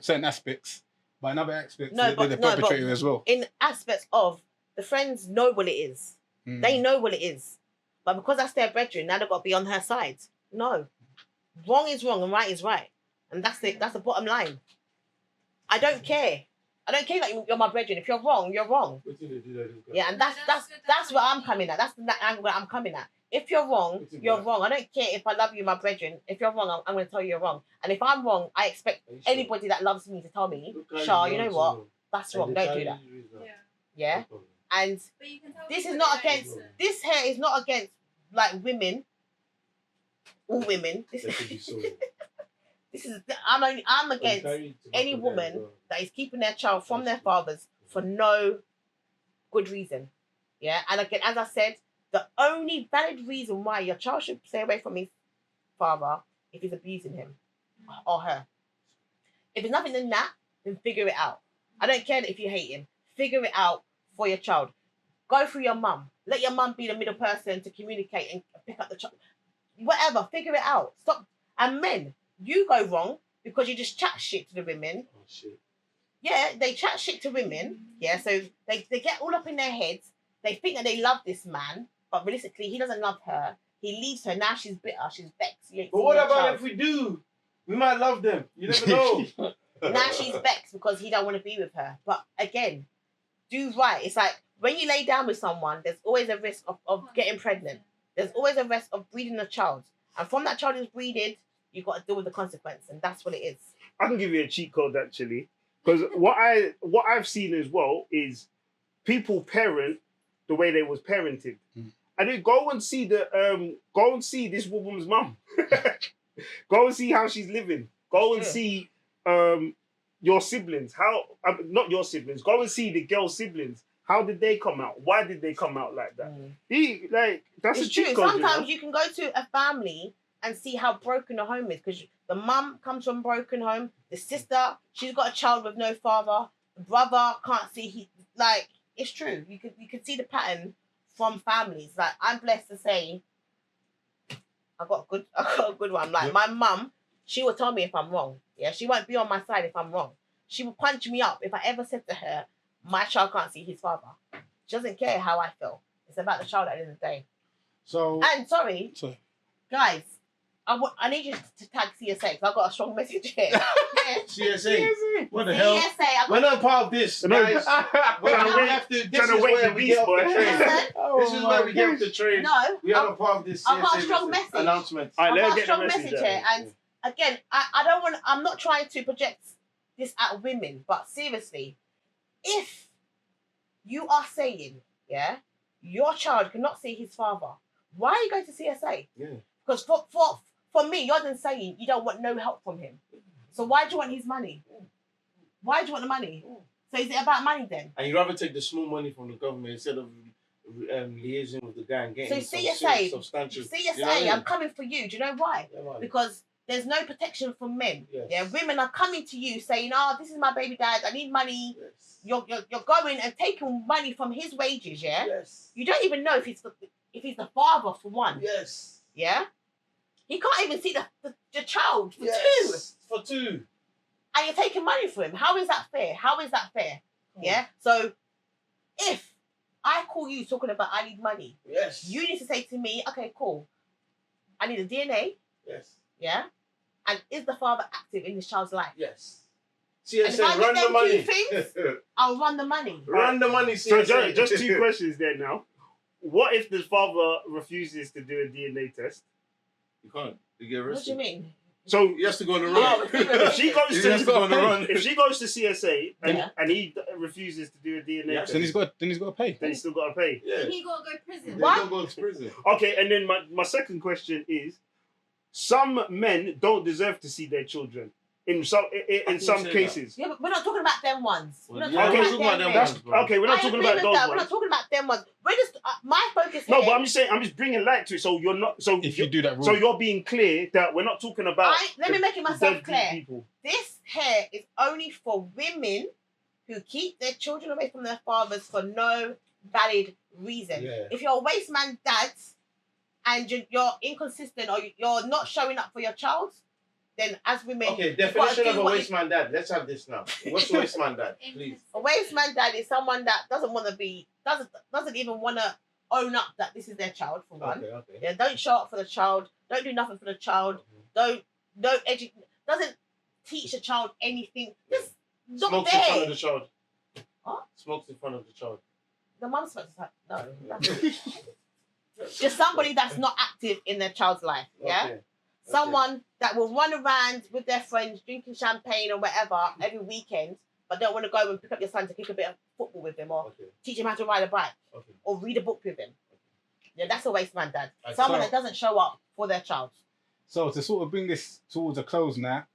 certain aspects, but in other aspects, they're the perpetrator as well. In aspects of, the friends know what it is. Mm. They know what it is. But because that's their brethren, now they've got to be on her side. No. Wrong is wrong and right is right. And that's the bottom line. I don't care. I don't care that you're my brethren. If you're wrong, you're wrong. Yeah, and that's where I'm coming at. That's the angle where I'm coming at. If you're wrong, you're wrong. I don't care if I love you, my brethren. If you're wrong, I'm going to tell you you're wrong. And if I'm wrong, I expect anybody that loves me to tell me, Shah, you know what? That's wrong. Don't do that. Yeah. Yeah? And But you can tell this is people not they don't against, listen. this here is not against, like, women. All women. This is, I'm against any woman that is keeping their child from their fathers for no good reason. Yeah, and again, as I said, the only valid reason why your child should stay away from his father if he's abusing him or her. If it's nothing than that, then figure it out. I don't care if you hate him. Figure it out for your child. Go through your mum. Let your mum be the middle person to communicate and pick up the child. Whatever, figure it out. Stop. And men, you go wrong because you just chat shit to the women. Oh, shit. Yeah, they chat shit to women. Yeah, so they get all up in their heads. They think that they love this man, but realistically, he doesn't love her. He leaves her. Now she's bitter. She's vexed. But what about if we do? We might love them. You never know. Now she's vexed because he don't want to be with her. But again, do right. It's like when you lay down with someone, there's always a risk of getting pregnant. There's always a risk of breeding a child. And from that child is breeded, you've got to deal with the consequence. And that's what it is. I can give you a cheat code actually, because what I've seen as well is people parent the way they was parented. And then go and see this woman's mum. Go and see how she's living. Go and see your siblings. How not your siblings. Go and see the girl's siblings. How did they come out? Why did they come out like that? That's It's a cheat true. code. Sometimes you can go to a family and see how broken the home is because the mum comes from a broken home. The sister, she's got a child with no father. brother can't see like it's true. You can see the pattern from families. Like I'm blessed to say I got a good one. Like my mum, she will tell me if I'm wrong. Yeah, she won't be on my side if I'm wrong. She will punch me up if I ever said to her, my child can't see his father. She doesn't care how I feel. It's about the child at the end of the day. So And sorry. Guys, I need you to tag CSA because I've got a strong message here. CSA. What the hell? CSA, We're not part of this, guys. We have to. This is where we get off the train. This is where we get off the train. No, we are not part of this. I've got a strong message. Announcement. I've got a strong message here, and again, I don't want. I'm not trying to project this at women, but seriously, if you are saying, yeah, your child cannot see his father, why are you going to CSA? Yeah. Because for me, you're then saying you don't want no help from him. So why do you want his money? Why do you want the money? So is it about money then? And you'd rather take the small money from the government instead of liaising with the guy and getting so some substantial. CSA, You know what I mean? I'm coming for you. Do you know why? Yeah, man. Because there's no protection from men. Yes. Yeah, women are coming to you saying, "Oh, this is my baby dad. I need money." Yes. You're going and taking money from his wages. Yeah. Yes. You don't even know if he's the father for one. Yes. Yeah. He can't even see the child for Yes. For two. and you're taking money for him. How is that fair? How is that fair? Yeah. So if I call you talking about I need money, Yes. you need to say to me, okay, cool. I need a DNA. Yes. Yeah. And is the father active in this child's life? Yes. And if CSA, I run get the them money. two things, I'll run the money. Run the money, So CSA. just two questions there now. What if the father refuses to do a DNA test? You can't. You get What do arrested. you mean? So He has to go on the Oh, run. if she goes He has to go on the run. if she goes to CSA and, Yeah. and he refuses to do a DNA Yeah. test, then he's got to pay. then he's still got to pay. Yeah. He gotta go to prison. They What? don't go to prison. Okay, and then my second question is: some men don't deserve to see their children in some can some say cases. Yeah, but we're not talking about them ones. We're not Yeah, talking we're about talking about them men. ones, bro. Okay, we're not I talking agree about with those that. We're ones. not talking about them ones. We're just my focus No, here. but I'm just saying, I'm just bringing light to it. So you're not. So If you do that wrong. so you're being clear that we're not talking about. Let me make it myself dead clear. people. This here is only for women who keep their children away from their fathers for no valid reason. Yeah. If you're a waste man dad and you're inconsistent or you're not showing up for your child, then as women, Okay, you've got to definition do of a what you- waste man dad. Let's have this now. What's a waste man dad, please? A waste man dad is someone that doesn't want to be doesn't even want to own up that this is their child for one. Okay. Yeah, don't show up for the child. Don't do nothing for the child. Don't doesn't teach the child anything. Just not Smokes in front of there. the child. What? Smokes in front of the child. The mum smokes. No, just somebody that's not active in their child's life. Yeah, Okay. someone that will run around with their friends drinking champagne or whatever every weekend, but don't want to go and pick up your son to kick a bit of football with him or Okay. teach him how to ride a bike Okay. or read a book with him. Yeah, that's a waste man dad. Okay. Someone So- that doesn't show up for their child. So to sort of bring this towards a close now,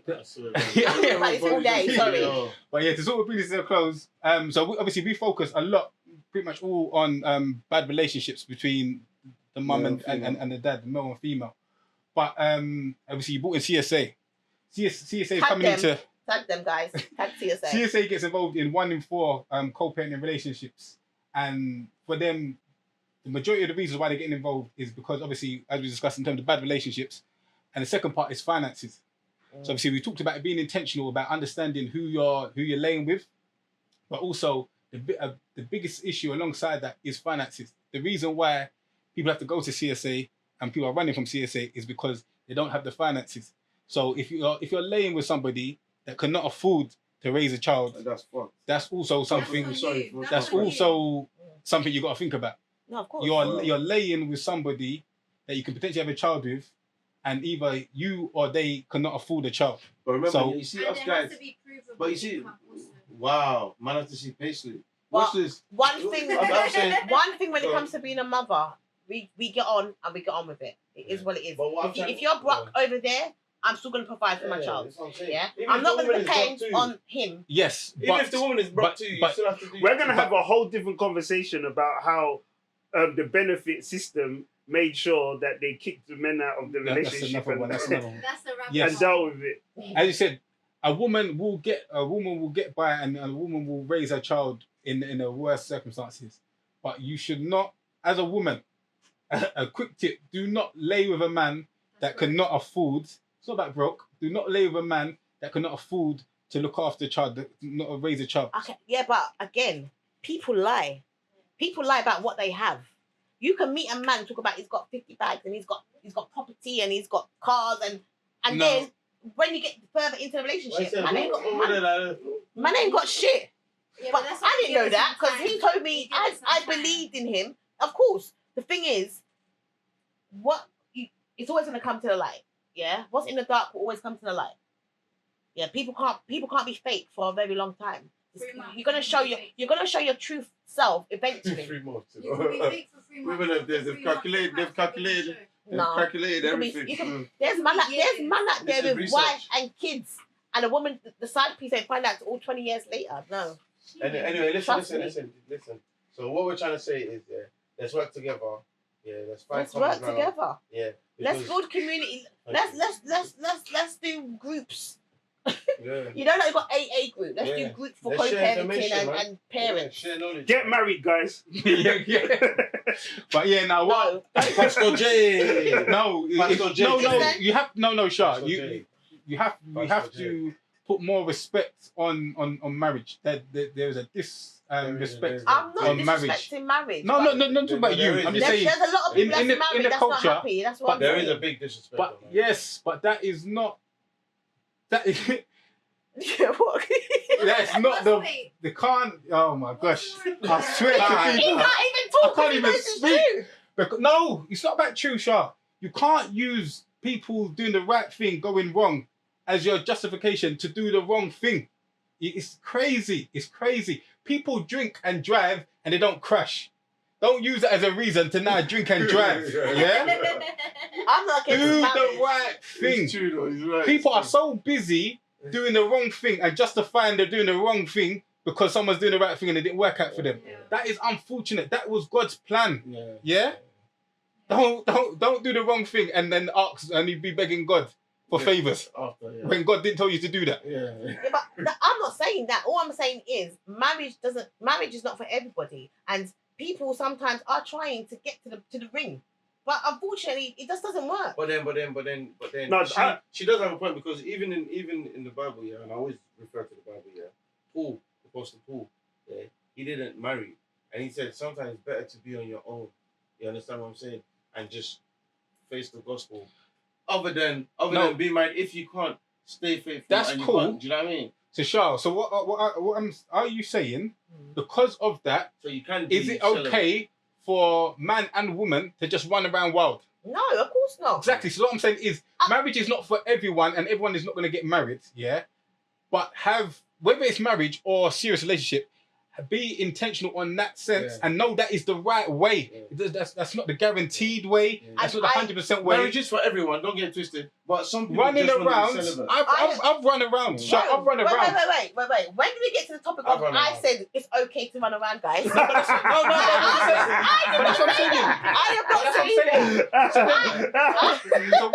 That's it, Yeah, like it's all day, sorry. but yeah, to sort of bring this to a close, so obviously we focus a lot, pretty much all on bad relationships between the mum Male and, and female. and the dad, the male and female. But obviously you brought in CSA. CSA is Tag coming them. into Tag them guys. Tag CSA. CSA gets involved in 1 in 4 co-parenting relationships, and for them, the majority of the reasons why they're getting involved is because obviously, as we discussed in terms of bad relationships, and the second part is finances. So obviously, we talked about being intentional about understanding who you're laying with, but also the biggest issue alongside that is finances. The reason why people have to go to CSA and people are running from CSA is because they don't have the finances. So if you're laying with somebody that cannot afford to raise a child, That's fucked. that's also something. on sorry you. for- That's on you. also something you got to think about. No, of course. You're laying with somebody that you can potentially have a child with, and either you or they cannot afford a child. But remember, So- you see And us it guys. has to be provable But you see, income also. wow, man, have to see payslip. Well, What's this? One thing, I'm saying, one thing when it Go comes to being a mother, we get on and we get on with it. It is what it is. But what I'm If you're broke over there, I'm still going to provide for my Yeah, child. that's what I'm saying. Yeah, Even I'm if not the going to woman is depend broke too. on him. Yes, Even but if the woman is broke but- too, you but- still have to do. We're gonna have a whole different conversation about how the benefit system made sure that they kicked the men out of the that's relationship another one. That's another one. That's the rabbit Yes. and hole. dealt with it. As you said, a woman will get by, and a woman will raise her child in the worst circumstances. But you should not, as a woman, a quick tip: do not lay with a man that cannot afford. It's not that broke. Do not lay with a man that cannot afford to look after a child, not raise a child. Okay, yeah, but again, people lie. People lie about what they have. You can meet a man and talk about he's got 50 bags and he's got property and he's got cars and No. then when you get further into the relationship, man ain't got shit. Yeah, But that's I what didn't know give us that some because time. he told me Give us some I time. believed in him. Of course, the thing is, it's always going to come to the light. Yeah, what's in the dark will always come to the light. Yeah, people can't be fake for a very long time. 3 months. You're gonna show your true self eventually. 3 months. You can be fake for 3 months. Women have- but for they've 3 calculated- months, they've perhaps you're calculated. gonna show. They've No. calculated You can be- everything. you can- There's man out This is there with research. wife and kids, and a woman, the side piece, they find out all 20 years later. No. Anyway, Trust listen. So what we're trying to say is, let's work together. Yeah, let's find Let's common work ground. together. Yeah. Let's because- build community. Let's do groups. Yeah. You know, like you've got AA group. Let's do Yeah. groups for Let's share co-parenting information, man. and parents. Share knowledge. Get married, guys. yeah. But yeah, now what? No, Pastor J. No, Pastor J. no. Listen. You have no, Shah. Pastor J. You have Pastor to put more respect on marriage. There's a disrespect. I'm not On marriage. disrespecting marriage. No, but not talking about There you. is. I'm just There's, saying. there's a lot of people in that's the married that's culture, not happy. That's what but I'm There saying. is a big disrespect. But on that. yes, but that is not. That is, Yeah, what? that's not the can't. Oh my gosh! I swear to Nah, He people. can't even talk. I can't he even knows it's speak. true. Because, no, it's not about true, Shah. You can't use people doing the right thing going wrong as your justification to do the wrong thing. It's crazy. It's crazy. People drink and drive and they don't crash. Don't use it as a reason to now drink and drive. Yeah? I'm not Do getting married. the right thing. It's true though. He's right. People are so busy doing the wrong thing and justifying they're doing the wrong thing because someone's doing the right thing and it didn't work out for them. Yeah. That is unfortunate. That was God's plan. Yeah. Yeah? Don't do the wrong thing and then ask and you be begging God for Yeah. favors After, yeah. when God didn't tell you to do that. Yeah. Yeah, but I'm not saying that. All I'm saying is marriage is not for everybody, and people sometimes are trying to get to the ring, but unfortunately, it just doesn't work. But then, No, she does have a point because even in the Bible, yeah, and I always refer to the Bible, yeah, Paul, Apostle Paul, yeah, he didn't marry, and he said sometimes it's better to be on your own. You understand what I'm saying? And just face the gospel. Other than be married, if you can't stay faithful, That's and you cool. can't, do you know what I mean? So Charles, so are you saying because of that, So you can. Be is it celibate. okay for man and woman to just run around wild? No, of course not. Exactly. So what I'm saying is marriage is not for everyone and everyone is not going to get married, yeah? But whether it's marriage or serious relationship, be intentional on that sense and know that is the right way. Yeah. That's not the guaranteed way. Yeah. That's not the 100% way. Marriage is for everyone. Don't get it twisted. But some people Running just around, want to be celibate. I've run around. No. Shut, I've run Wait, around. wait. When did we get to the topic I've of run I around. said it's okay to run around, guys? No, that's what I'm saying. I am not That's what I'm saying that. saying. So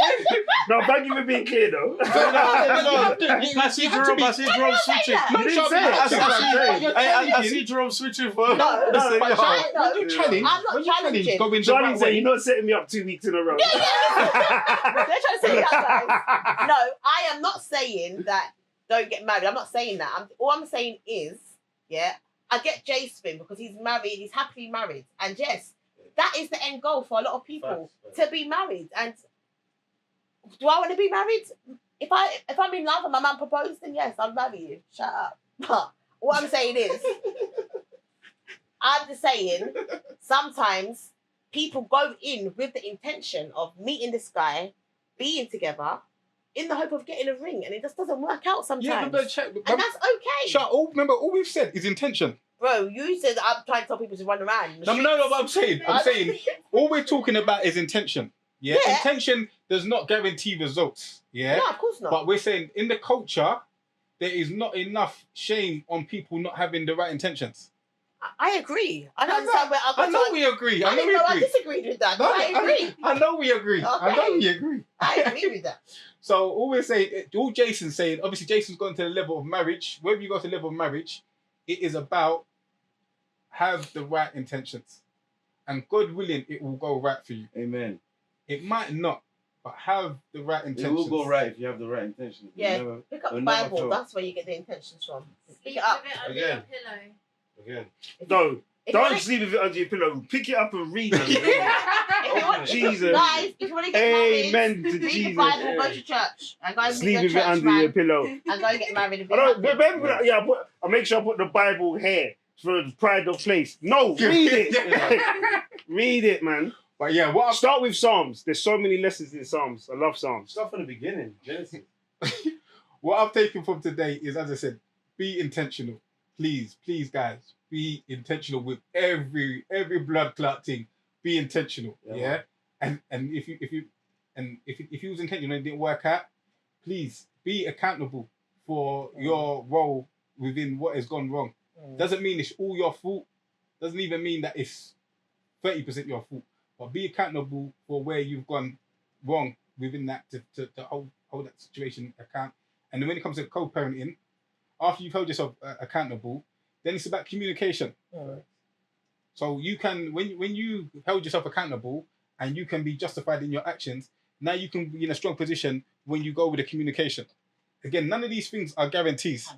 No, thank you for being clear though. I see Jerome switching. No, You didn't say it. I see Jerome switching for. No, But but Shah, no, when you challenge, I'm not challenging. going the Johnny right said way. you're not setting me up 2 weeks in a row. They're trying to say that, guys. No, I am not saying that don't get married. I'm not saying that. All I'm saying is, yeah, I get Jay's thing because he's married, he's happily married. And yes, that is the end goal for a lot of people, to be married. And do I want to be married? If I'm in love and my man proposed, then yes, I'll marry you. Shut up. But what I'm saying is, I'm just saying, sometimes people go in with the intention of meeting this guy, being together, in the hope of getting a ring, and it just doesn't work out sometimes. Yeah, but and that's okay. Shah, remember, all we've said is intention. Bro, you said I'm trying to tell people to run around. No, what I'm saying, all we're talking about is intention. Yeah? Yeah. Intention does not guarantee results. Yeah, No, of course not. but we're saying in the culture, there is not enough shame on people not having the right intentions. I agree. I don't understand where I know we agree. I I know didn't we know I agree. disagreed with that. I agree. I know we agree. I know we agree. I agree with that. So all we're saying, all Jason's saying, obviously Jason's gone to the level of marriage. Wherever you go to the level of marriage, it is about have the right intentions. And God willing, it will go right for you. Amen. It might not, but have the right It intentions. will go right if you have the right intentions. Yeah, Never, pick up the it'll never Bible. fail. That's where you get the intentions from. Pick Sleep it up. with it under Again. your pillow. Again. No, If you don't wanna- sleep with it under your pillow. Pick it up and read it. if you want- Jesus. Guys, if you want to get married, Amen to read the Jesus. Bible, go to church. And go and meet Sleep your with it church under man. your pillow. And go and get married and be I don't happy. remember that. I make sure I put the Bible here for the pride of place. No, read it. Read it, man. But yeah, what Start with Psalms. There's so many lessons in Psalms. I love Psalms. Start from the beginning. Genesis. what I've taken from today is, as I said, be intentional. Please, guys, be intentional with every blood clot thing. Be intentional, yeah. And if you was intentional and it didn't work out, please be accountable for your role within what has gone wrong. Doesn't mean it's all your fault. Doesn't even mean that it's 30% your fault. But be accountable for where you've gone wrong within that to hold that situation account. And then when it comes to co-parenting, after you've held yourself accountable, then it's about communication. So you can, when you held yourself accountable and you can be justified in your actions, now you can be in a strong position when you go with the communication. Again, none of these things are guarantees.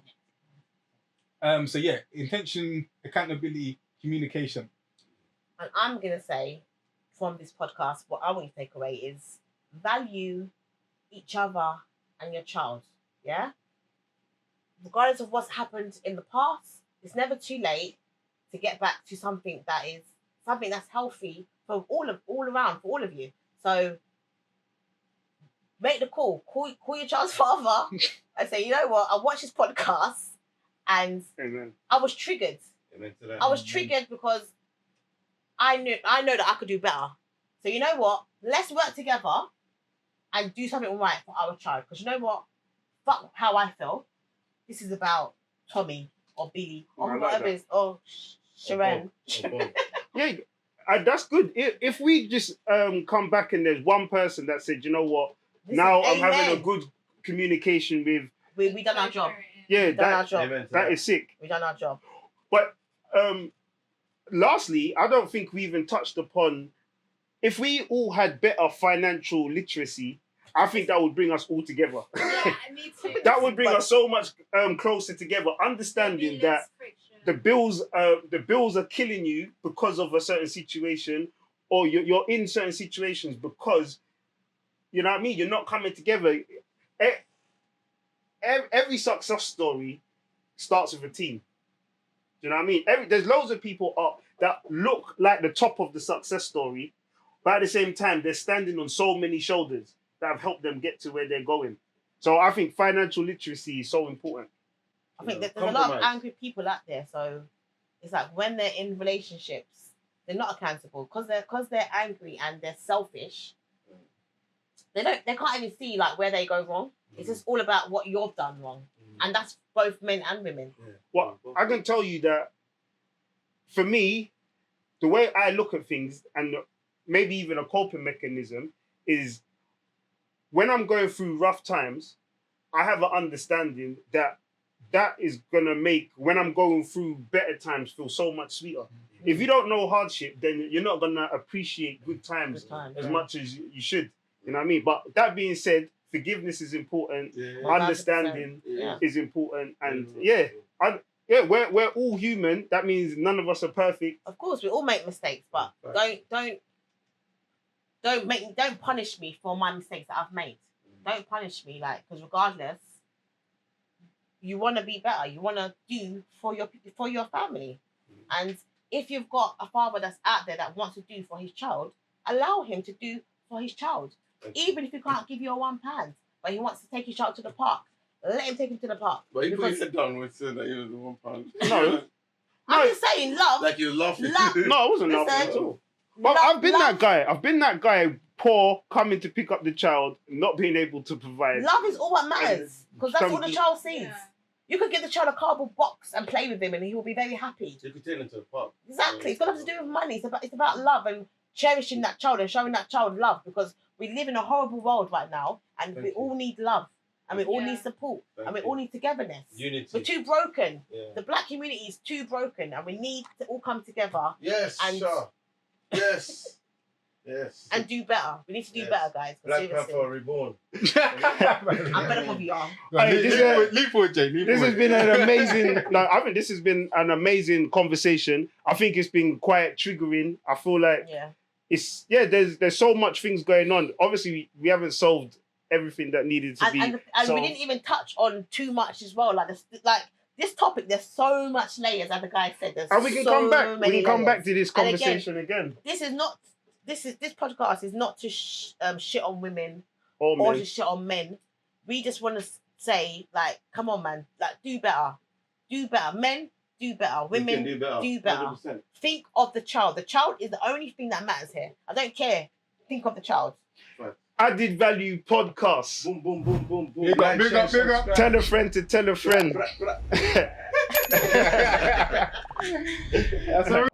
So yeah, intention, accountability, communication. And I'm going to say from this podcast, what I want you to take away is value each other and your child. Yeah? Regardless of what's happened in the past, it's never too late to get back to something that's healthy for all around, for all of you. So make the call. Call your child's father and say, you know what, I watched this podcast and Amen. I was triggered. Amen to that. I was triggered because I know that I could do better. So you know what? Let's work together and do something right for our child. Because you know what? Fuck how I feel. This is about Tommy or Billy or I like whatever that. it is. Or Sharon. Yeah, that's good. If we just come back and there's one person that said, you know what, now I'm having a good communication with. We done our job. Yeah, We done our that, job. that is sick. We done our job. But lastly, I don't think we even touched upon if we all had better financial literacy. I think that would bring us all together. Yeah, me too. That would bring us so much closer together, understanding that the bills are killing you because of a certain situation, or you're in certain situations because, you know what I mean, you're not coming together. Every success story starts with a team. Do you know what I mean? There's loads of people up that look like the top of the success story, but at the same time, they're standing on so many shoulders that have helped them get to where they're going. So I think financial literacy is so important. I think that there's a lot of angry people out there. So it's like when they're in relationships, they're not accountable because they're angry and they're selfish. They can't even see like where they go wrong. It's just all about what you've done wrong, and that's both men and women. Well, I can tell you that for me, the way I look at things, and maybe even a coping mechanism, is when I'm going through rough times, I have an understanding that is gonna make when I'm going through better times feel so much sweeter. If you don't know hardship, then you're not gonna appreciate good times as much as you should. You know what I mean? But that being said, forgiveness is important. Understanding is important, and we're all human. That means none of us are perfect. Of course, we all make mistakes, but don't punish me for my mistakes that I've made. Don't punish me, because regardless, you want to be better. You want to do for your family, and if you've got a father that's out there that wants to do for his child, allow him to do for his child. Even if he can't give you a £1, but he wants to take his child to the park, let him take him to the park. But he put his head down when he said that he was the £1. No. I'm just saying, love. Like you were laughing. No, I wasn't laughing at all. But I've been that guy. I've been that guy, poor, coming to pick up the child, not being able to provide. Love is all that matters, because that's all the child sees. Yeah. You could give the child a cardboard box and play with him, and he will be very happy. You could take them to the park. Exactly. It's got nothing to do with money. It's about love and cherishing that child and showing that child love, because we live in a horrible world right now, and we all need love, and we all need support, and we all need togetherness. Unity. We're too broken. Yeah. The black community is too broken, and we need to all come together Yes, and- sure. Yes. Yes. and do better. We need to do better, guys. Black Seriously. Panther reborn. I'm better for y'all. Hey, Leap forward, Jay. Leap This has forward. been an amazing. No, I think this has been an amazing conversation. I think it's been quite triggering. I feel like Yeah. there's so much things going on. Obviously, we haven't solved everything that needed to be. And solved. we didn't even touch on too much as well. This topic, there's so much layers, as the guy said. There's And we can so come back. We many can come layers. back to this And again, conversation again. This podcast is not to shit on women Or or men. to shit on men. We just want to say, like, come on, man, like, do better. Men, do better. We Women, can do better. do better. 100%. Think of the child. The child is the only thing that matters here. I don't care. Think of the child. Added Value Podcast. Boom, boom, boom, boom, boom. Big up, Like, big share, up, big up. subscribe. Tell a friend to tell a friend. Blah, blah. That's a